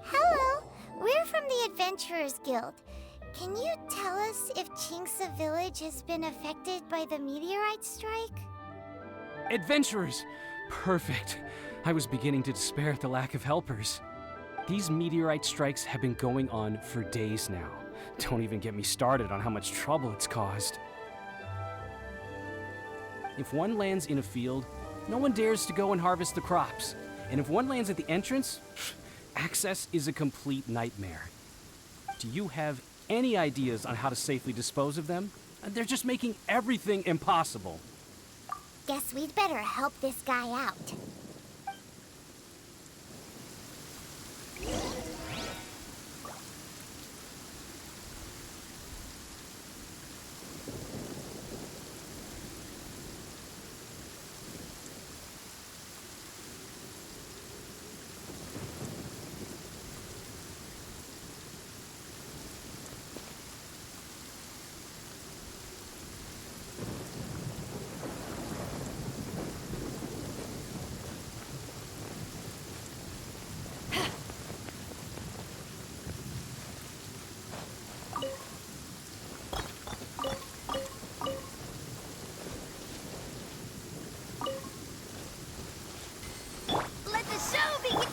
Hello, we're from the Adventurers Guild. Can you tell us if Chinxa Village has been affected by the meteorite strike? Adventurers! Perfect. I was beginning to despair at the lack of helpers. These meteorite strikes have been going on for days now. Don't even get me started on how much trouble it's caused. If one lands in a field, no one dares to go and harvest the crops. And if one lands at the entrance, access is a complete nightmare. Do you have any ideas on how to safely dispose of them? They're just making everything impossible. Guess we'd better help this guy out. Let the show begin!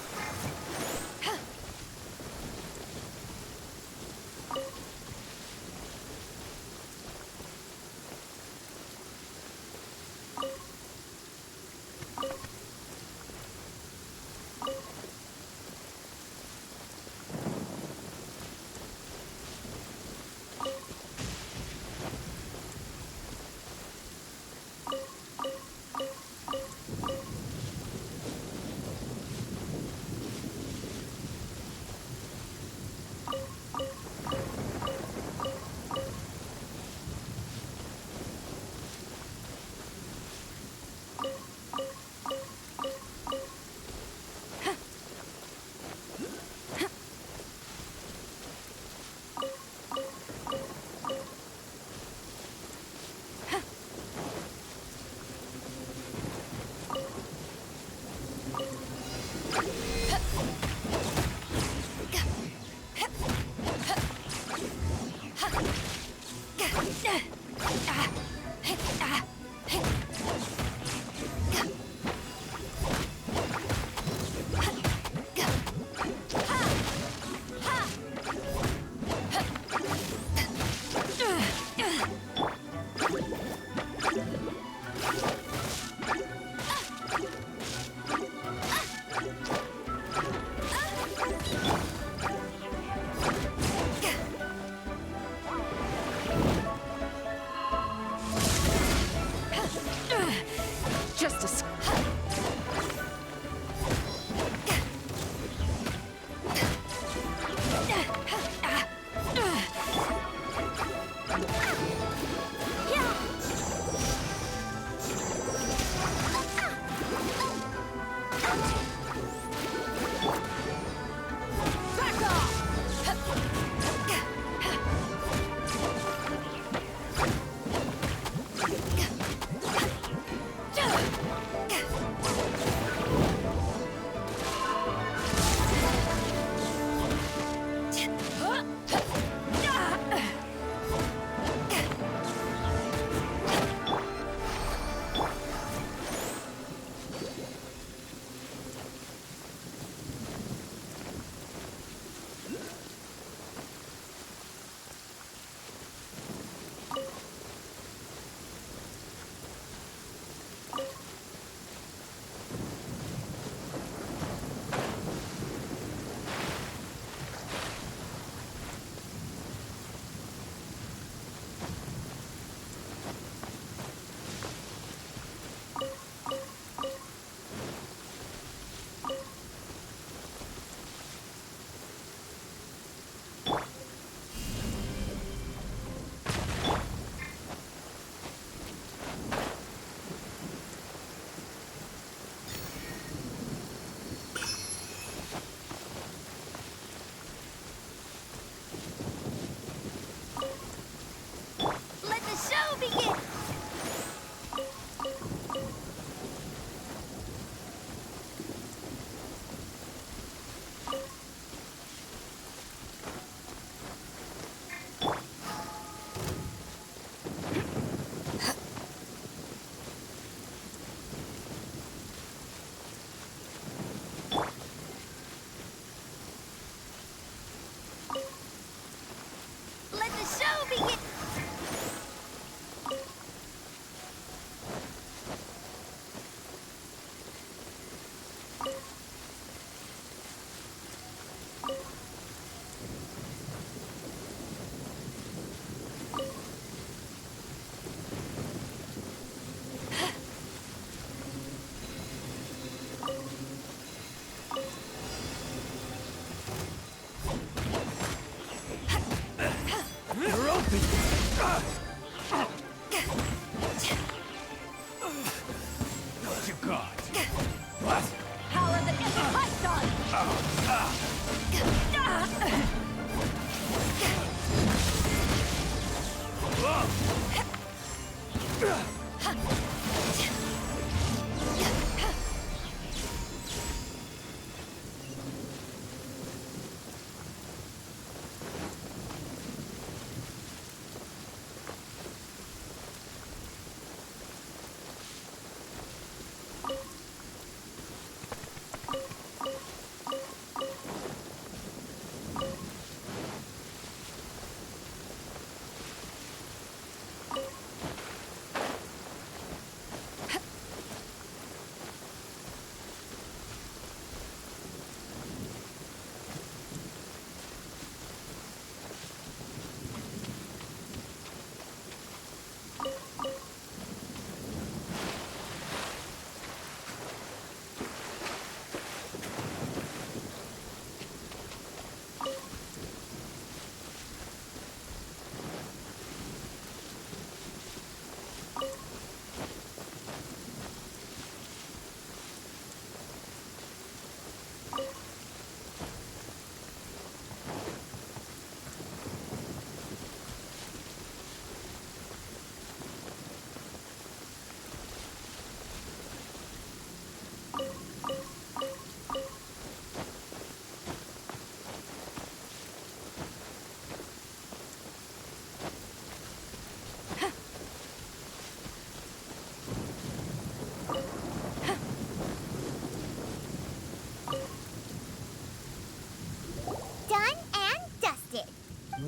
Done and dusted.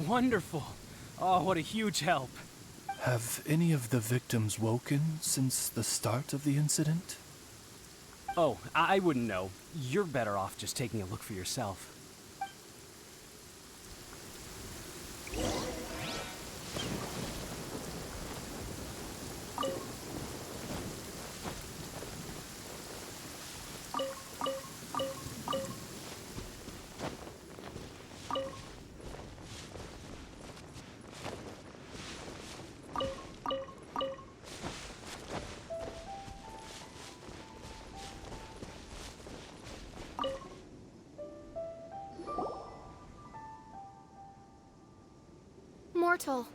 Wonderful. Oh, what a huge help. Have any of the victims woken since the start of the incident? Oh, I wouldn't know. You're better off just taking a look for yourself. Mortal,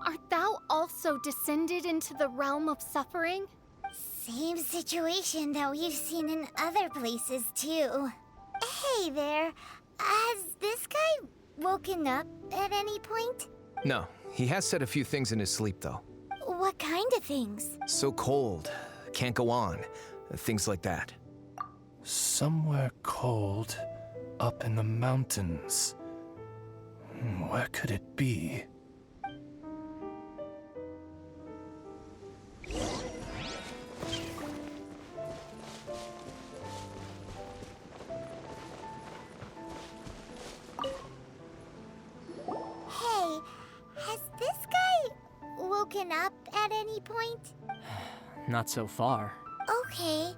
art thou also descended into the realm of suffering? Same situation that we've seen in other places, too. Hey there, has this guy woken up at any point? No, he has said a few things in his sleep, though. What kind of things? So cold, can't go on, things like that. Somewhere cold, up in the mountains. Where could it be? Hey, has this guy woken up at any point? Not so far. Okay,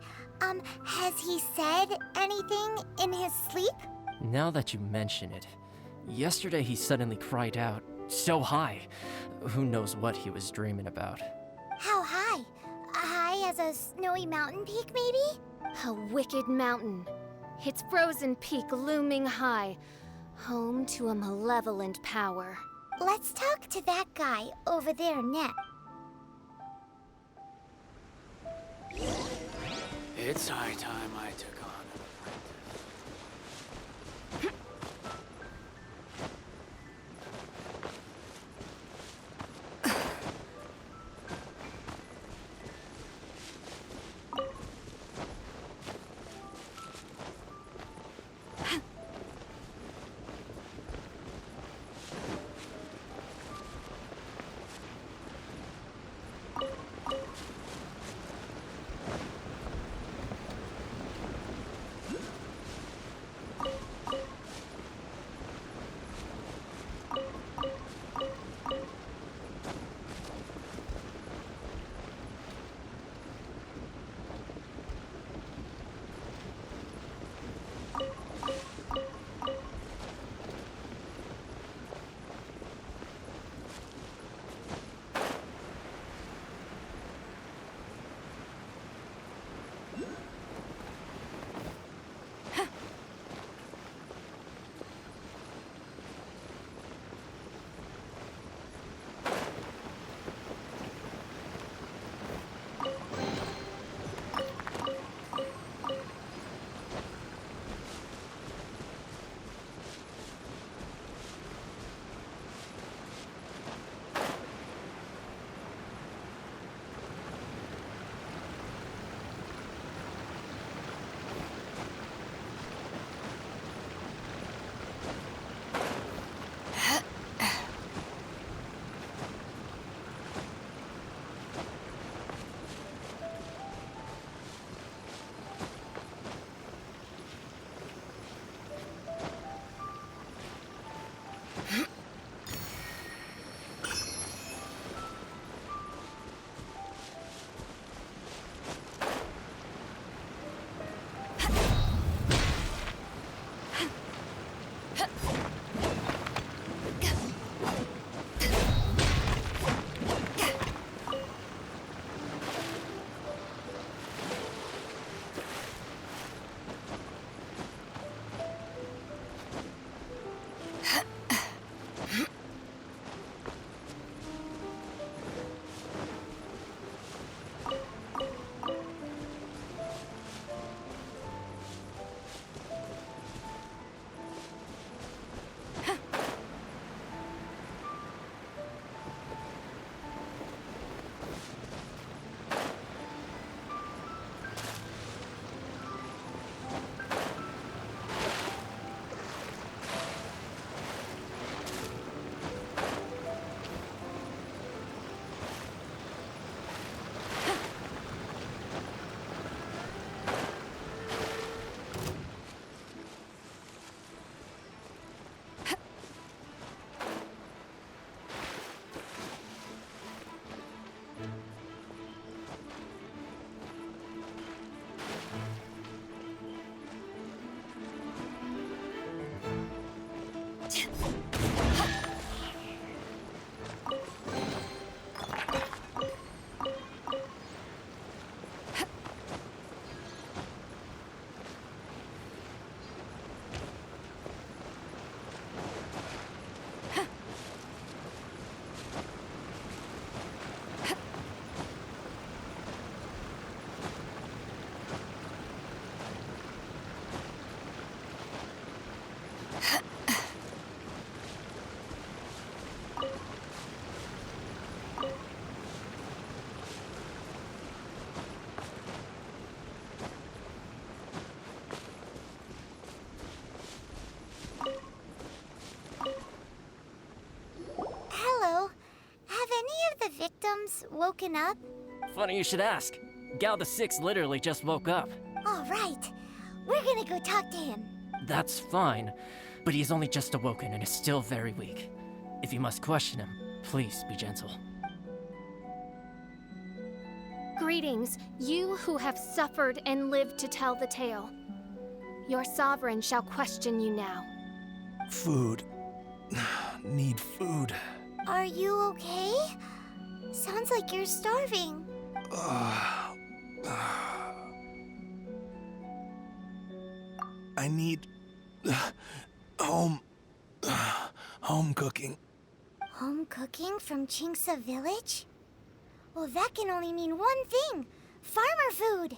has he said anything in his sleep? Now that you mention it, yesterday he suddenly cried out, so high. Who knows what he was dreaming about? How high? High as a snowy mountain peak, maybe? A wicked mountain. Its frozen peak looming high, home to a malevolent power. Let's talk to that guy over there next. It's high time I took on an apprentice. victims woken up? Funny you should ask. Gao the Sixth literally just woke up. All right. We're gonna go talk to him. That's fine, but he's only just awoken and is still very weak. If you must question him, please be gentle. Greetings, you who have suffered and lived to tell the tale. Your sovereign shall question you now. Food. Need food. Are you okay? Sounds like you're starving. I need home cooking. Home cooking from Chingsa village? Well, that can only mean one thing. Farmer food.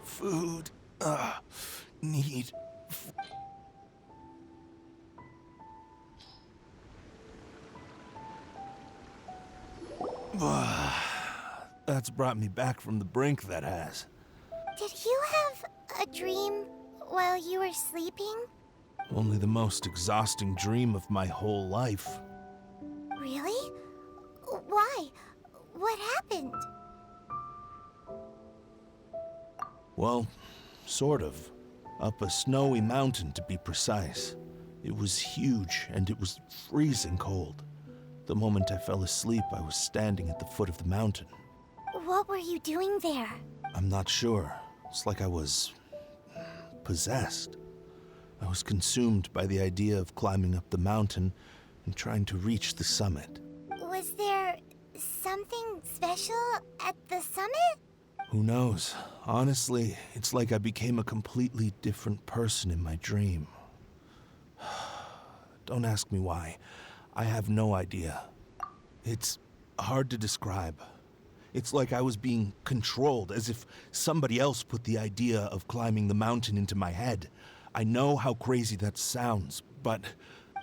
Food. Need. That's brought me back from the brink, that has. Did you have a dream while you were sleeping? Only the most exhausting dream of my whole life. Really? Why? What happened? Well, sort of. Up a snowy mountain, to be precise. It was huge, and it was freezing cold. The moment I fell asleep, I was standing at the foot of the mountain. What were you doing there? I'm not sure. It's like I was possessed. I was consumed by the idea of climbing up the mountain and trying to reach the summit. Was there something special at the summit? Who knows? Honestly, it's like I became a completely different person in my dream. Don't ask me why. I have no idea. It's hard to describe. It's like I was being controlled, as if somebody else put the idea of climbing the mountain into my head. I know how crazy that sounds, but...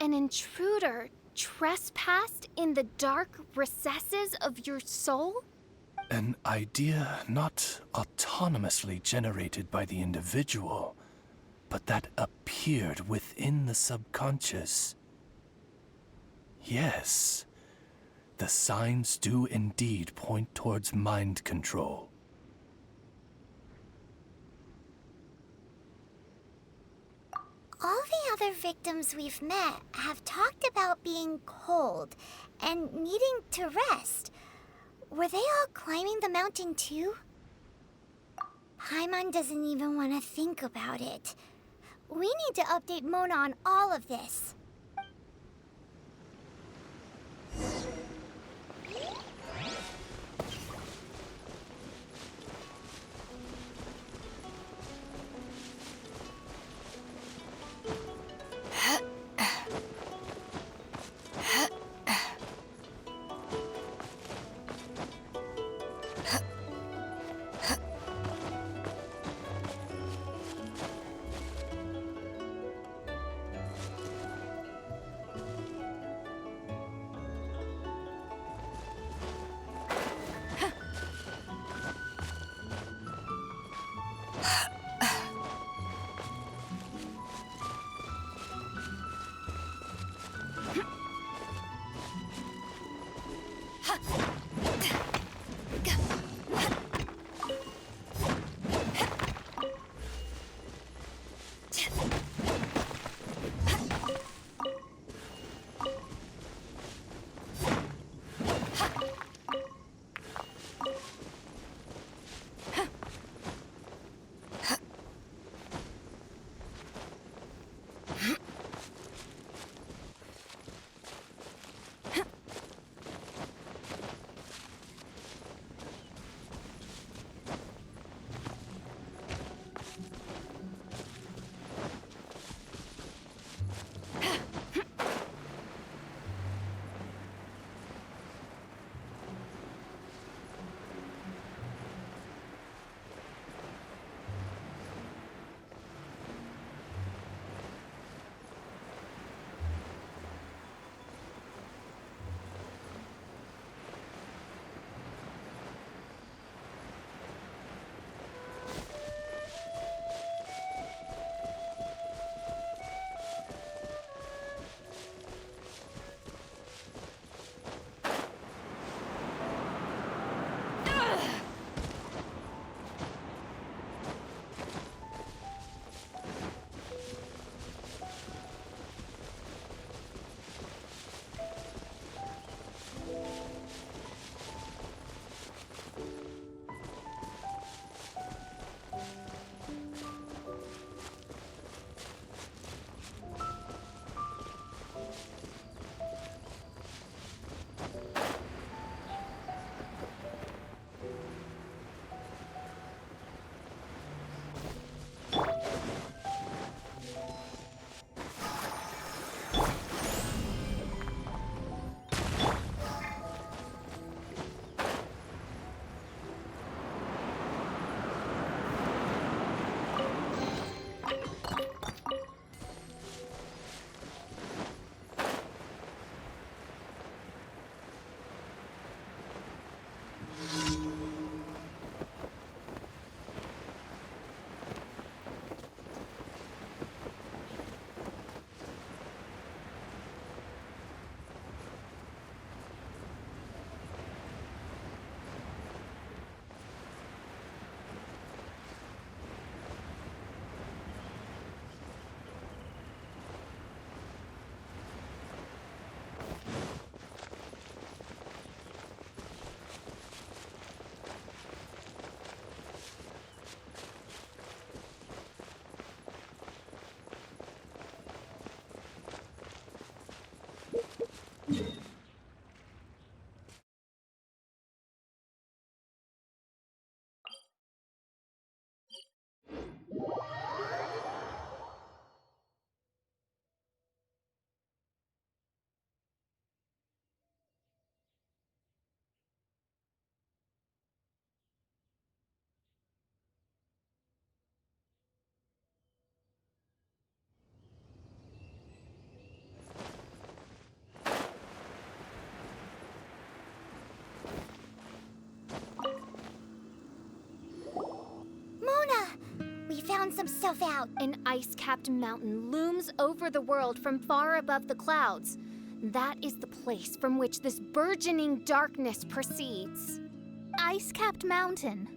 An intruder trespassed in the dark recesses of your soul? An idea not autonomously generated by the individual, but that appeared within the subconscious. Yes, the signs do indeed point towards mind control. All the other victims we've met have talked about being cold and needing to rest. Were they all climbing the mountain too? Paimon doesn't even want to think about it. We need to update Mona on all of this. found some stuff out. An ice-capped mountain looms over the world from far above the clouds. That is the place from which this burgeoning darkness proceeds. Ice-capped mountain.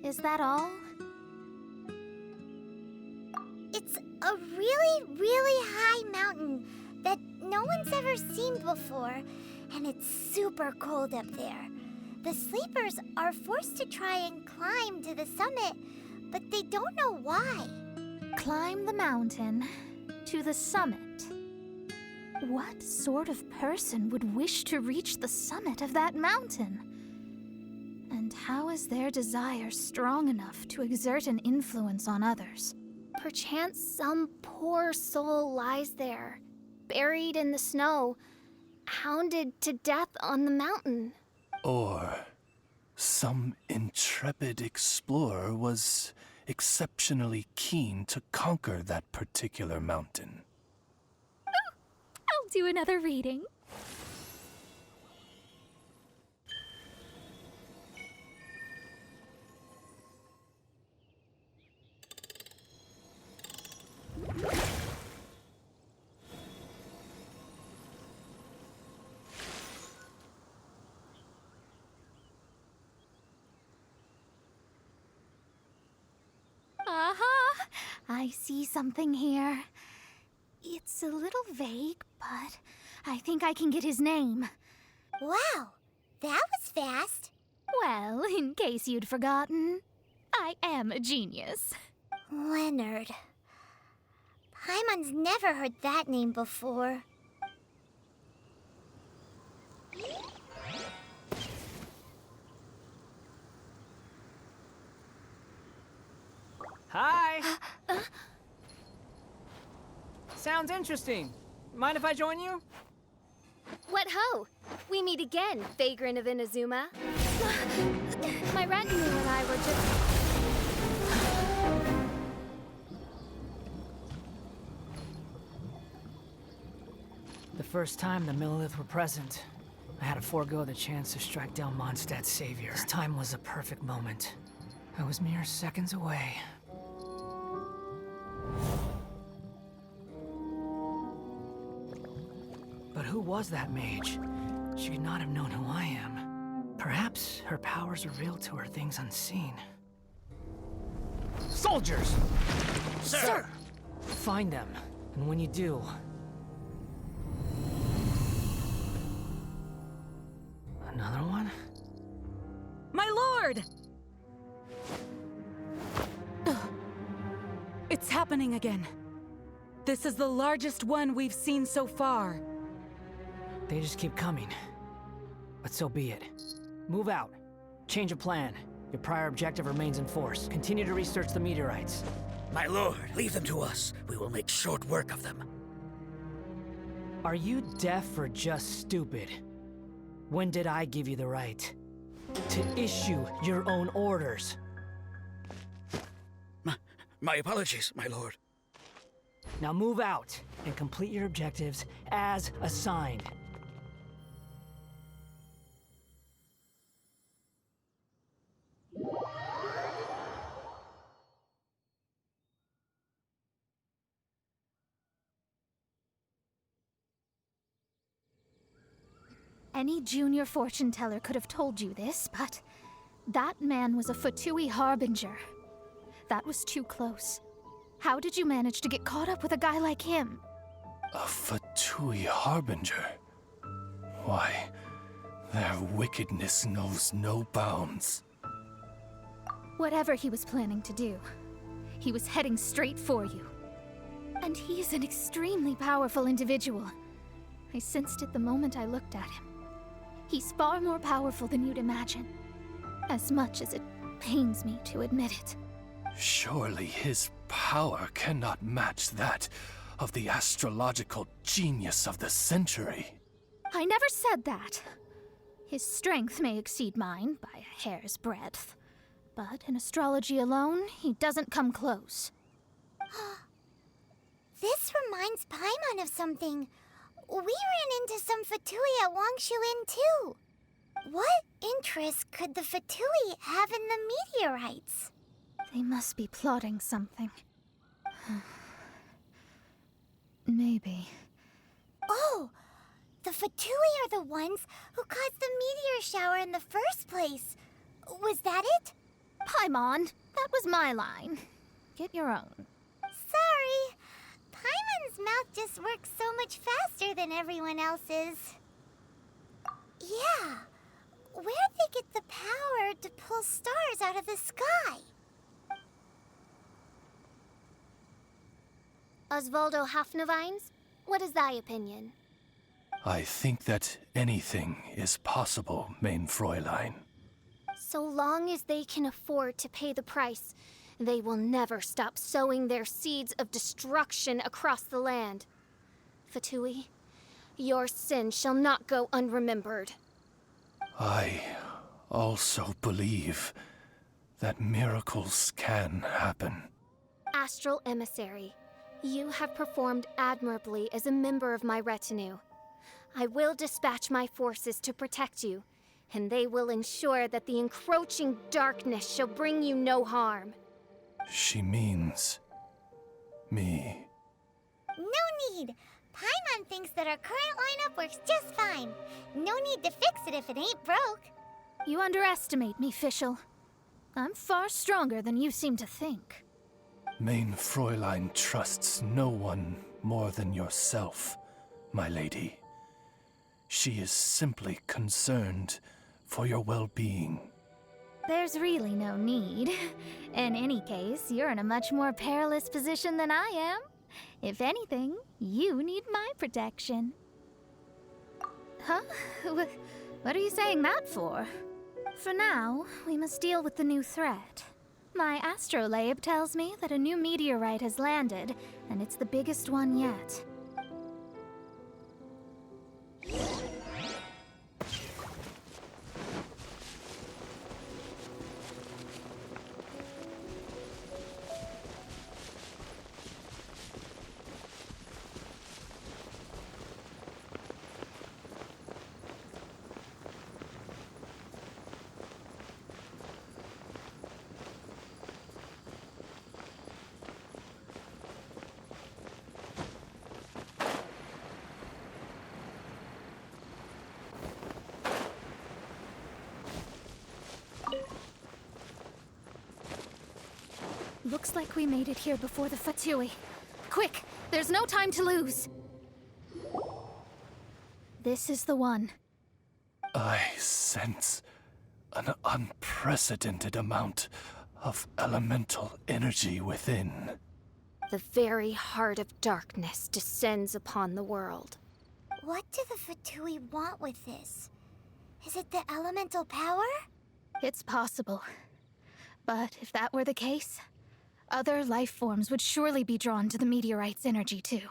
Is that all? It's a really, really high mountain that no one's ever seen before, and it's super cold up there. The sleepers are forced to try and climb to the summit, but they don't know why. Climb the mountain to the summit. What sort of person would wish to reach the summit of that mountain? And how is their desire strong enough to exert an influence on others? Perchance some poor soul lies there, buried in the snow, hounded to death on the mountain. Or some intrepid explorer was exceptionally keen to conquer that particular mountain. I'll do another reading. I see something here. It's a little vague, but I think I can get his name. Wow, that was fast. Well, in case you'd forgotten, I am a genius. Leonard. Paimon's never heard that name before. Hi! Sounds interesting. Mind if I join you? What ho! We meet again, Vagrant of Inazuma. My retinue and I were just... The first time the Millelith were present, I had to forego the chance to strike down Mondstadt's savior. This time was a perfect moment. I was mere seconds away. But who was that mage? She could not have known who I am. Perhaps her powers revealed to her things unseen. Soldiers! Sir! Find them, and when you do... Another one? My lord! It's happening again. This is the largest one we've seen so far. They just keep coming. But so be it. Move out. Change of plan. Your prior objective remains in force. Continue to research the meteorites. My lord, leave them to us. We will make short work of them. Are you deaf or just stupid? When did I give you the right to issue your own orders? My apologies, my lord. Now move out and complete your objectives as assigned. Any junior fortune teller could have told you this, but that man was a Fatui harbinger. That was too close. How did you manage to get caught up with a guy like him? A Fatui harbinger? Why, their wickedness knows no bounds. Whatever he was planning to do, he was heading straight for you. And he is an extremely powerful individual. I sensed it the moment I looked at him. He's far more powerful than you'd imagine, as much as it pains me to admit it. Surely his power cannot match that of the astrological genius of the century. I never said that. His strength may exceed mine by a hair's breadth, but in astrology alone, he doesn't come close. This reminds Paimon of something. We ran into some Fatui at Wangshu Inn too. What interest could the Fatui have in the meteorites? They must be plotting something. Maybe. Oh! The Fatui are the ones who caused the meteor shower in the first place. Was that it? Paimon, that was my line. Get your own. Sorry. Paimon's mouth just works so much faster than everyone else's. Yeah. Where'd they get the power to pull stars out of the sky? Osvaldo Hafnavines, what is thy opinion? I think that anything is possible, main Fräulein. So long as they can afford to pay the price, they will never stop sowing their seeds of destruction across the land. Fatui, your sin shall not go unremembered. I also believe that miracles can happen. Astral Emissary, you have performed admirably as a member of my retinue. I will dispatch my forces to protect you, and they will ensure that the encroaching darkness shall bring you no harm. She means me. No need. Paimon thinks that our current lineup works just fine. No need to fix it if it ain't broke. You underestimate me, Fischl. I'm far stronger than you seem to think. Main Fräulein trusts no one more than yourself, my lady. She is simply concerned for your well-being. There's really no need. In any case, you're in a much more perilous position than I am. If anything, you need my protection. Huh? What are you saying that for? For now, we must deal with the new threat. My astrolabe tells me that a new meteorite has landed, and it's the biggest one yet. Looks like we made it here before the Fatui. Quick! There's no time to lose! This is the one. I sense an unprecedented amount of elemental energy within. The very heart of darkness descends upon the world. What do the Fatui want with this? Is it the elemental power? It's possible. But if that were the case, other life forms would surely be drawn to the meteorite's energy too.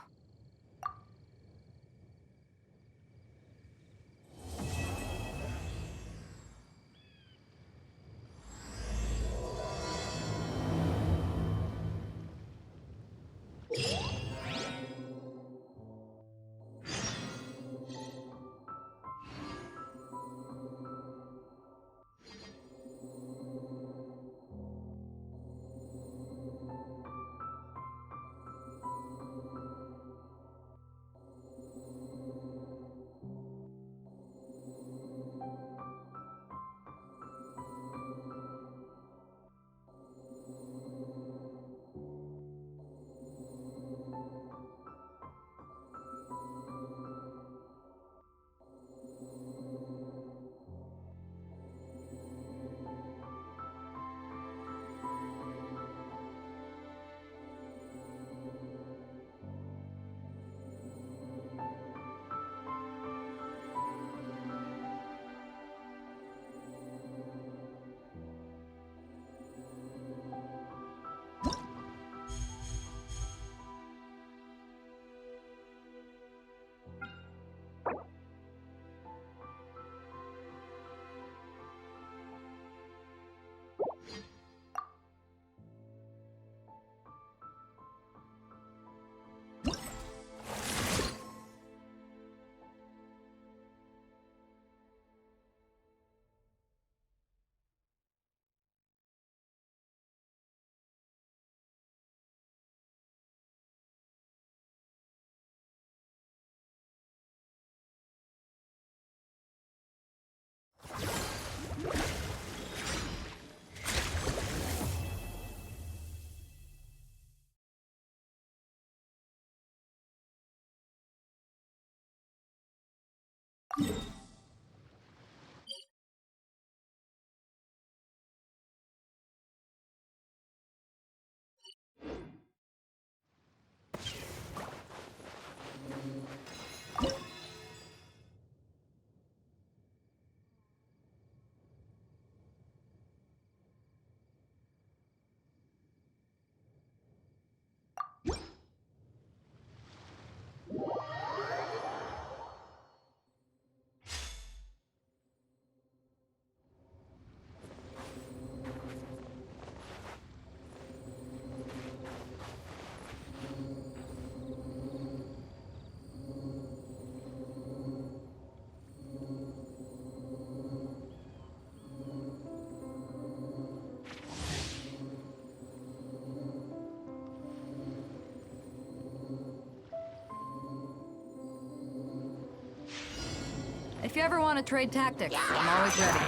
If you ever want to trade tactics, I'm always ready.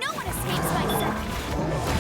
No one escapes my sight!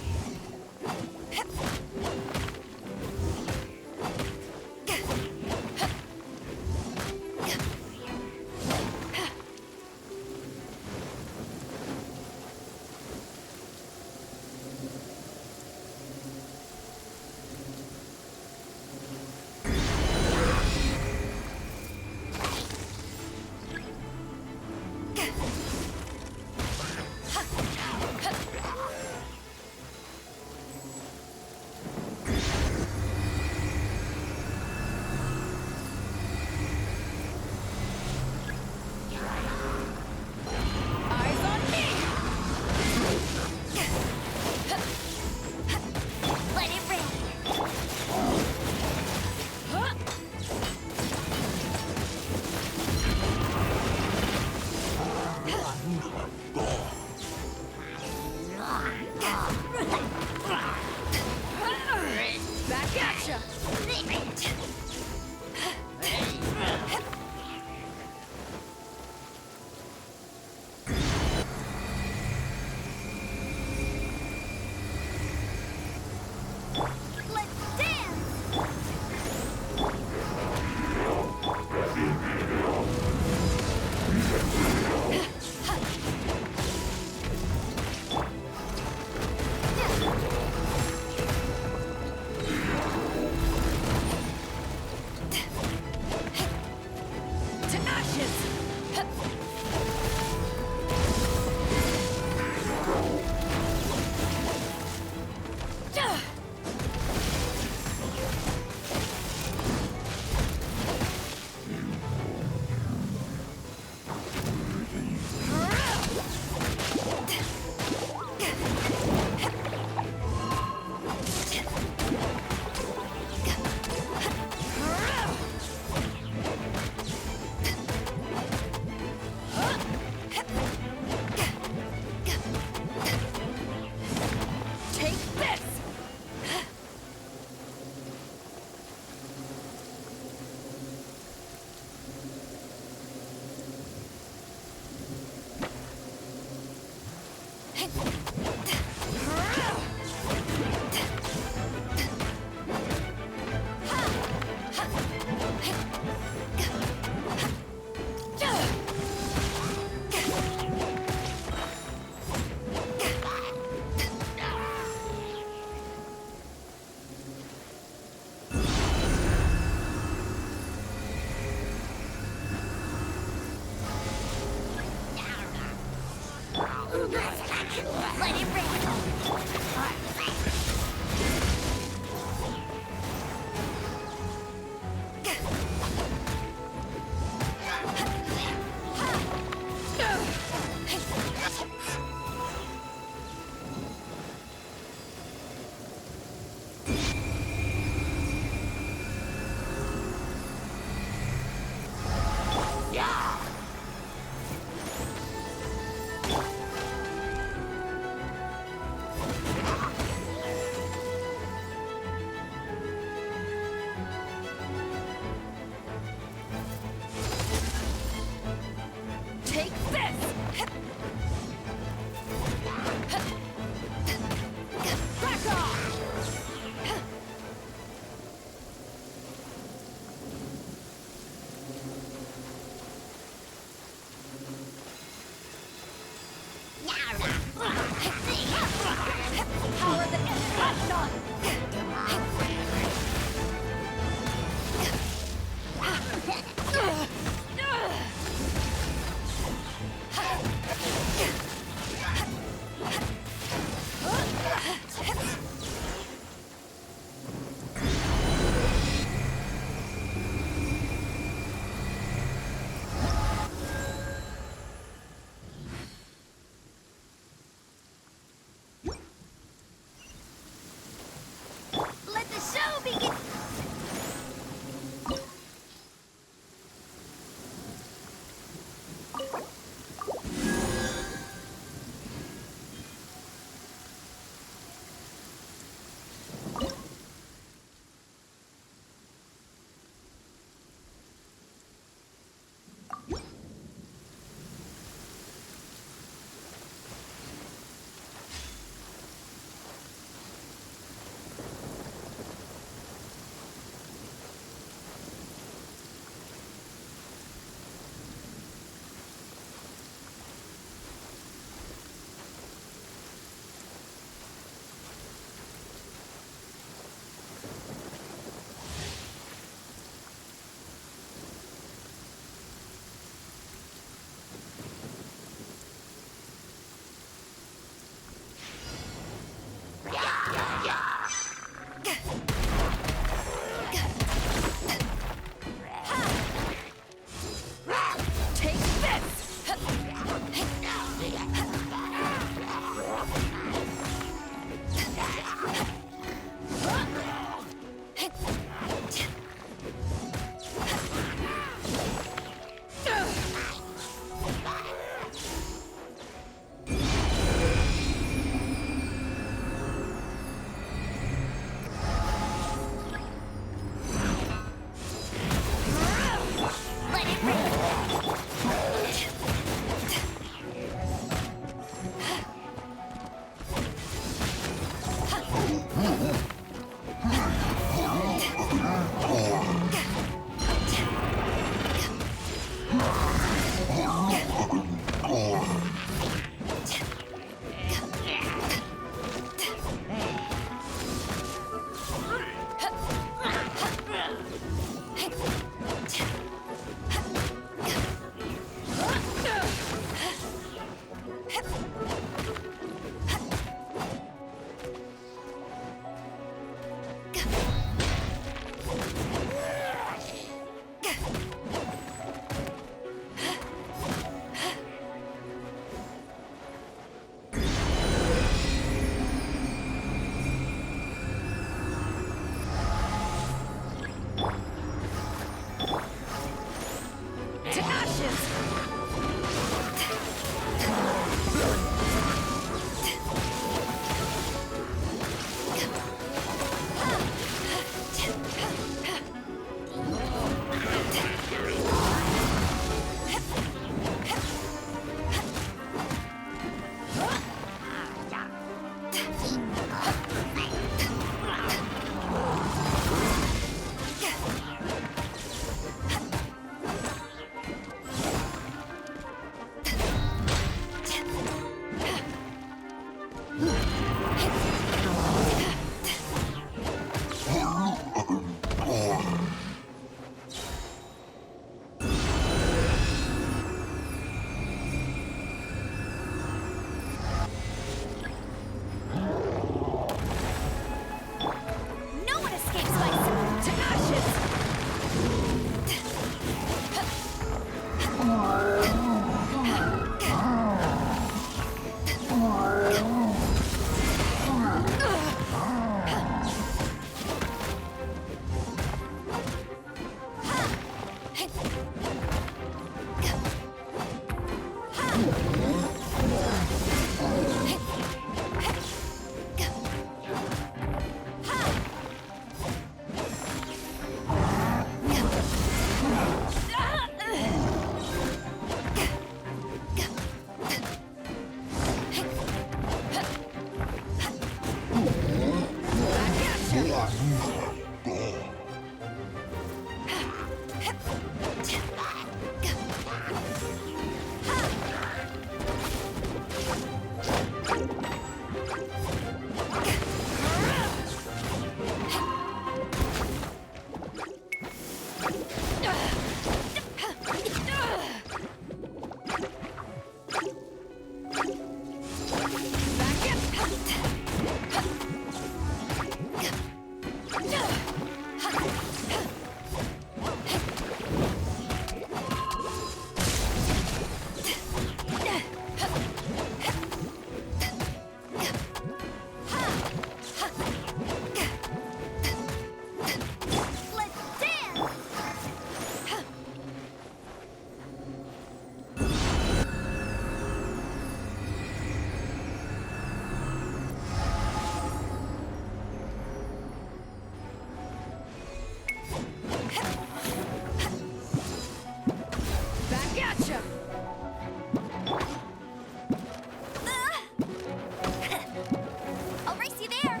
I'll race you there.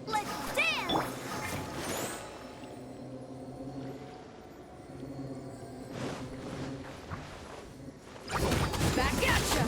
Let's dance. Back at ya!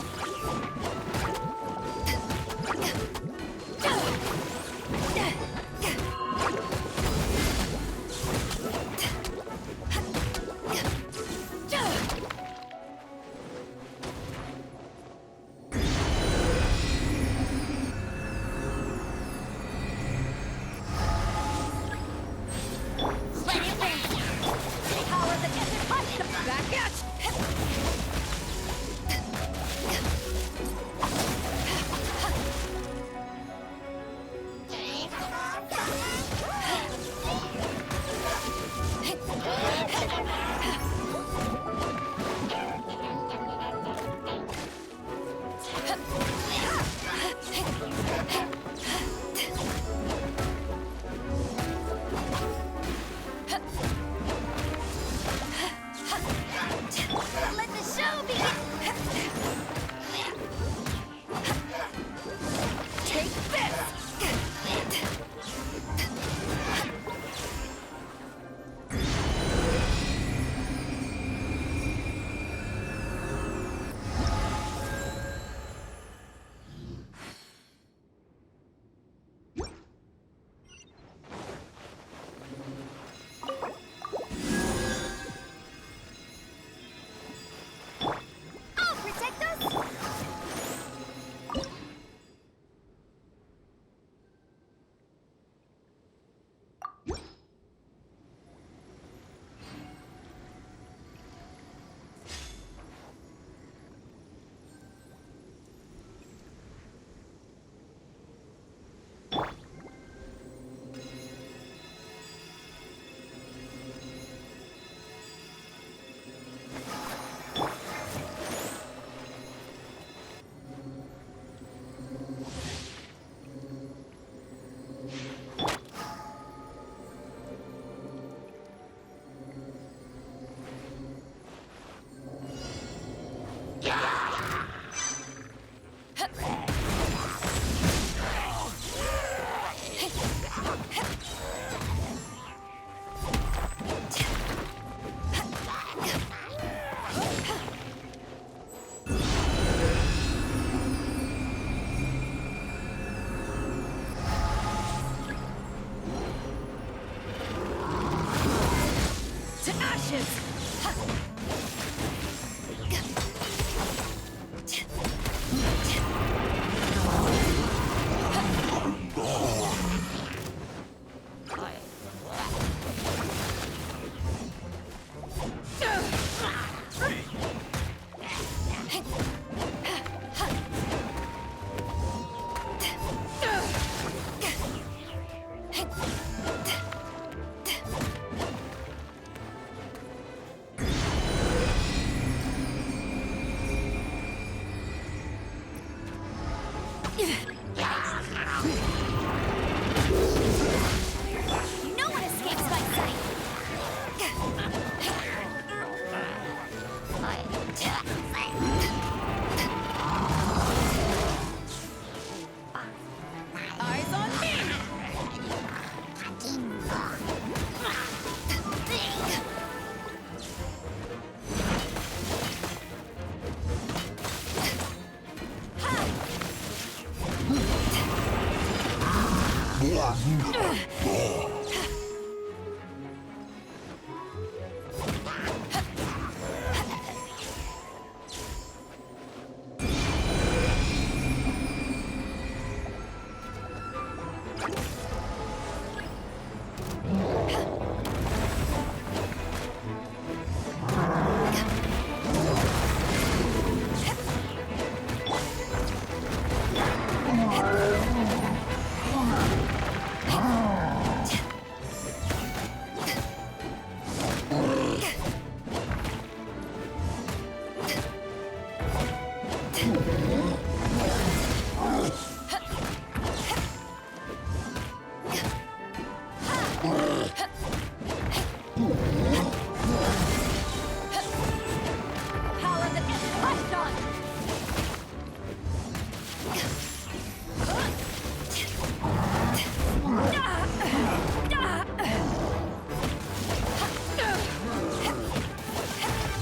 Let the show begin. Take this! I'll protect us. To ashes! No one escapes my sight. Eyes on me!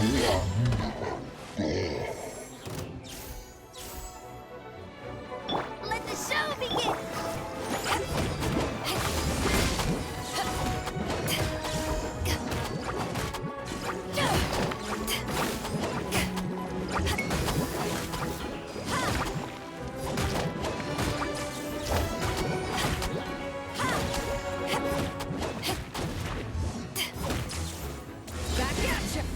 Let the show begin! Back at ya!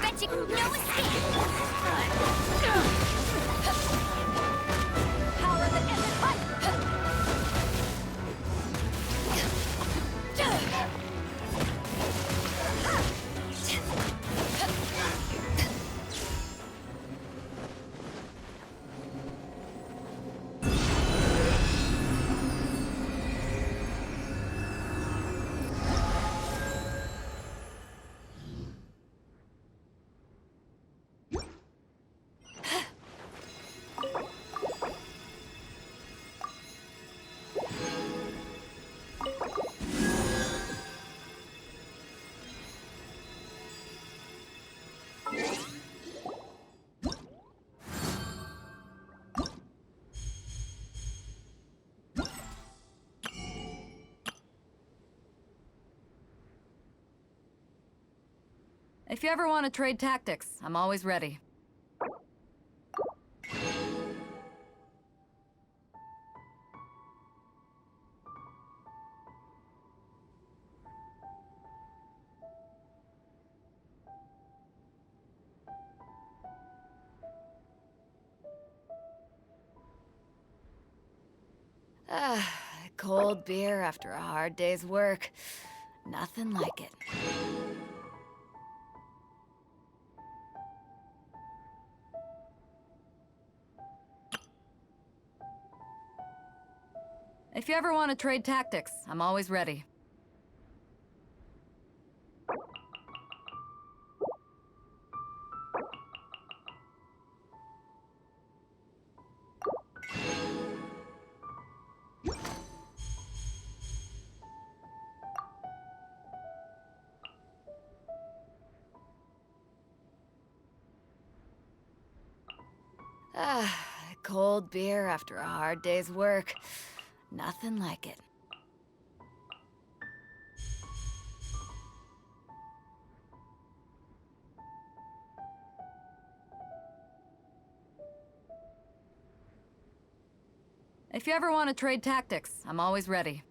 Bet you no escape! Power of the Endless If you ever want to trade tactics, I'm always ready. Cold beer after a hard day's work. Nothing like it. If you ever want to trade tactics, I'm always ready. Cold beer after a hard day's work. Nothing like it. If you ever want to trade tactics, I'm always ready.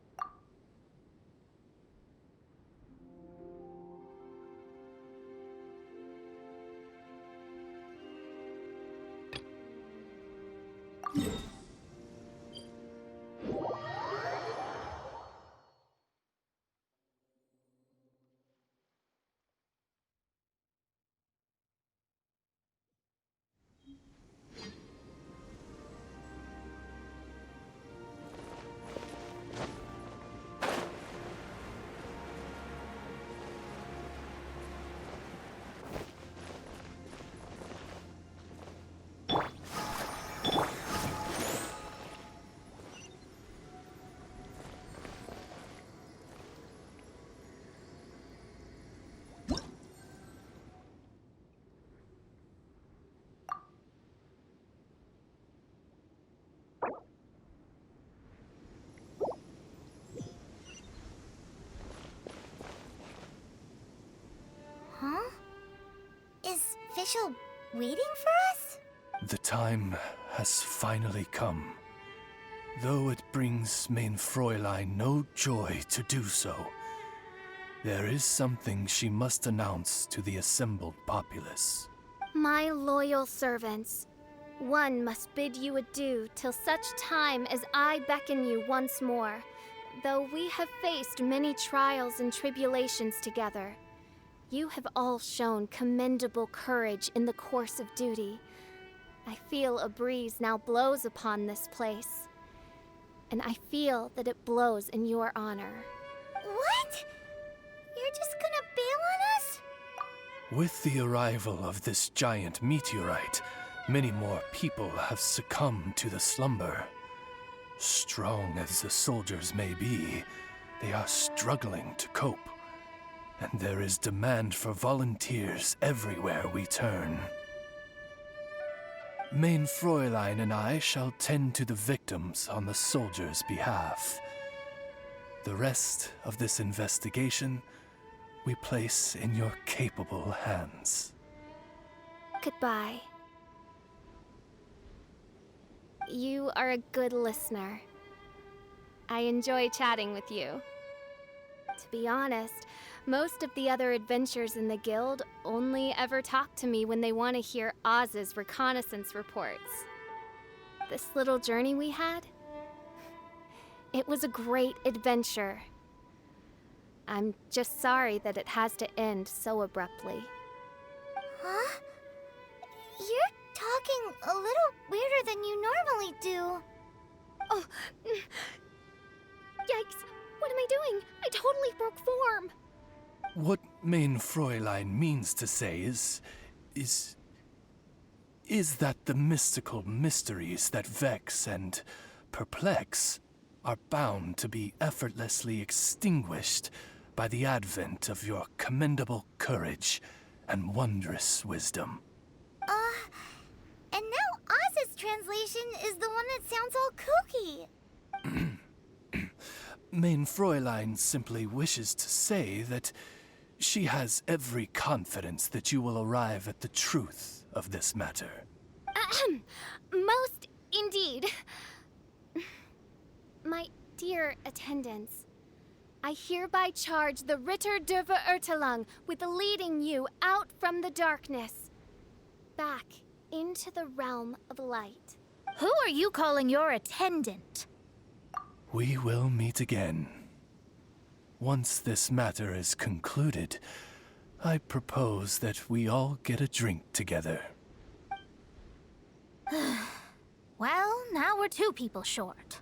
official waiting for us? The time has finally come. Though it brings main Fräulein no joy to do so, there is something she must announce to the assembled populace. My loyal servants, one must bid you adieu till such time as I beckon you once more. Though we have faced many trials and tribulations together, you have all shown commendable courage in the course of duty. I feel a breeze now blows upon this place, and I feel that it blows in your honor. What? You're just gonna bail on us? With the arrival of this giant meteorite, many more people have succumbed to the slumber. Strong as the soldiers may be, they are struggling to cope, and there is demand for volunteers everywhere we turn. Main Fräulein and I shall tend to the victims on the soldiers' behalf. The rest of this investigation we place in your capable hands. Goodbye. You are a good listener. I enjoy chatting with you. To be honest, most of the other adventurers in the guild only ever talk to me when they want to hear Oz's reconnaissance reports. This little journey we had, it was a great adventure. I'm just sorry that it has to end so abruptly. Huh? You're talking a little weirder than you normally do. Oh, yikes! What am I doing? I totally broke form! What main Fräulein means to say is that the mystical mysteries that vex and perplex are bound to be effortlessly extinguished by the advent of your commendable courage and wondrous wisdom. And now Oz's translation is the one that sounds all kooky. Main Fräulein simply wishes to say that she has every confidence that you will arrive at the truth of this matter. Most indeed. My dear attendants, I hereby charge the Ritter der Verurteilung with leading you out from the darkness, back into the realm of light. Who are you calling your attendant? We will meet again. Once this matter is concluded, I propose that we all get a drink together. Well, now we're 2 people short.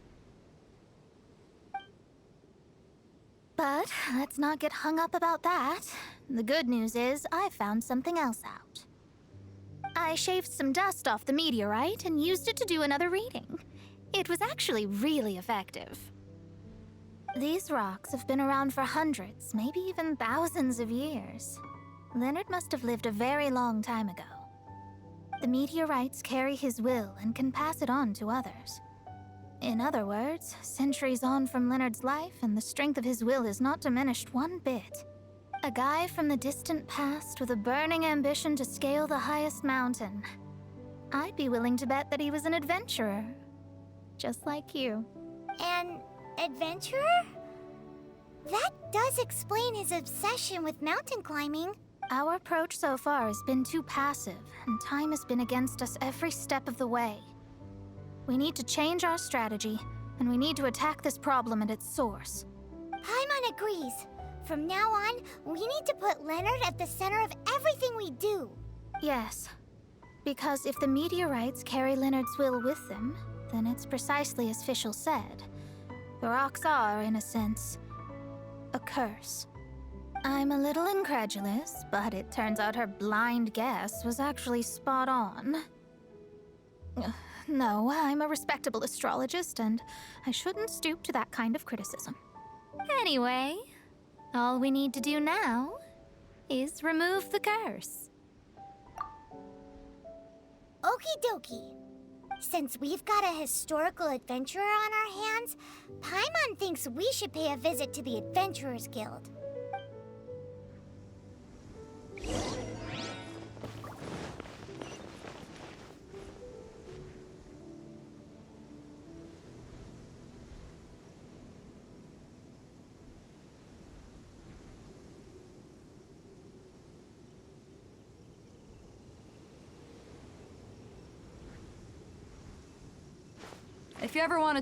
But let's not get hung up about that. The good news is I found something else out. I shaved some dust off the meteorite and used it to do another reading. It was actually really effective. These rocks have been around for hundreds, maybe even thousands of years. Leonard must have lived a very long time ago. The meteorites carry his will and can pass it on to others. In other words, centuries on from Leonard's life, and the strength of his will is not diminished one bit. A guy from the distant past with a burning ambition to scale the highest mountain. I'd be willing to bet that he was an adventurer. Just like you. An adventurer? That does explain his obsession with mountain climbing. Our approach so far has been too passive, and time has been against us every step of the way. We need to change our strategy, and we need to attack this problem at its source. Paimon agrees. From now on, we need to put Leonard at the center of everything we do. Yes, because if the meteorites carry Leonard's will with them, then it's precisely as Fischl said. The rocks are, in a sense, a curse. I'm a little incredulous, but it turns out her blind guess was actually spot on. No, I'm a respectable astrologist, and I shouldn't stoop to that kind of criticism. Anyway, all we need to do now is remove the curse. Okie dokie. Since we've got a historical adventurer on our hands, Paimon thinks we should pay a visit to the Adventurers Guild. If you ever want to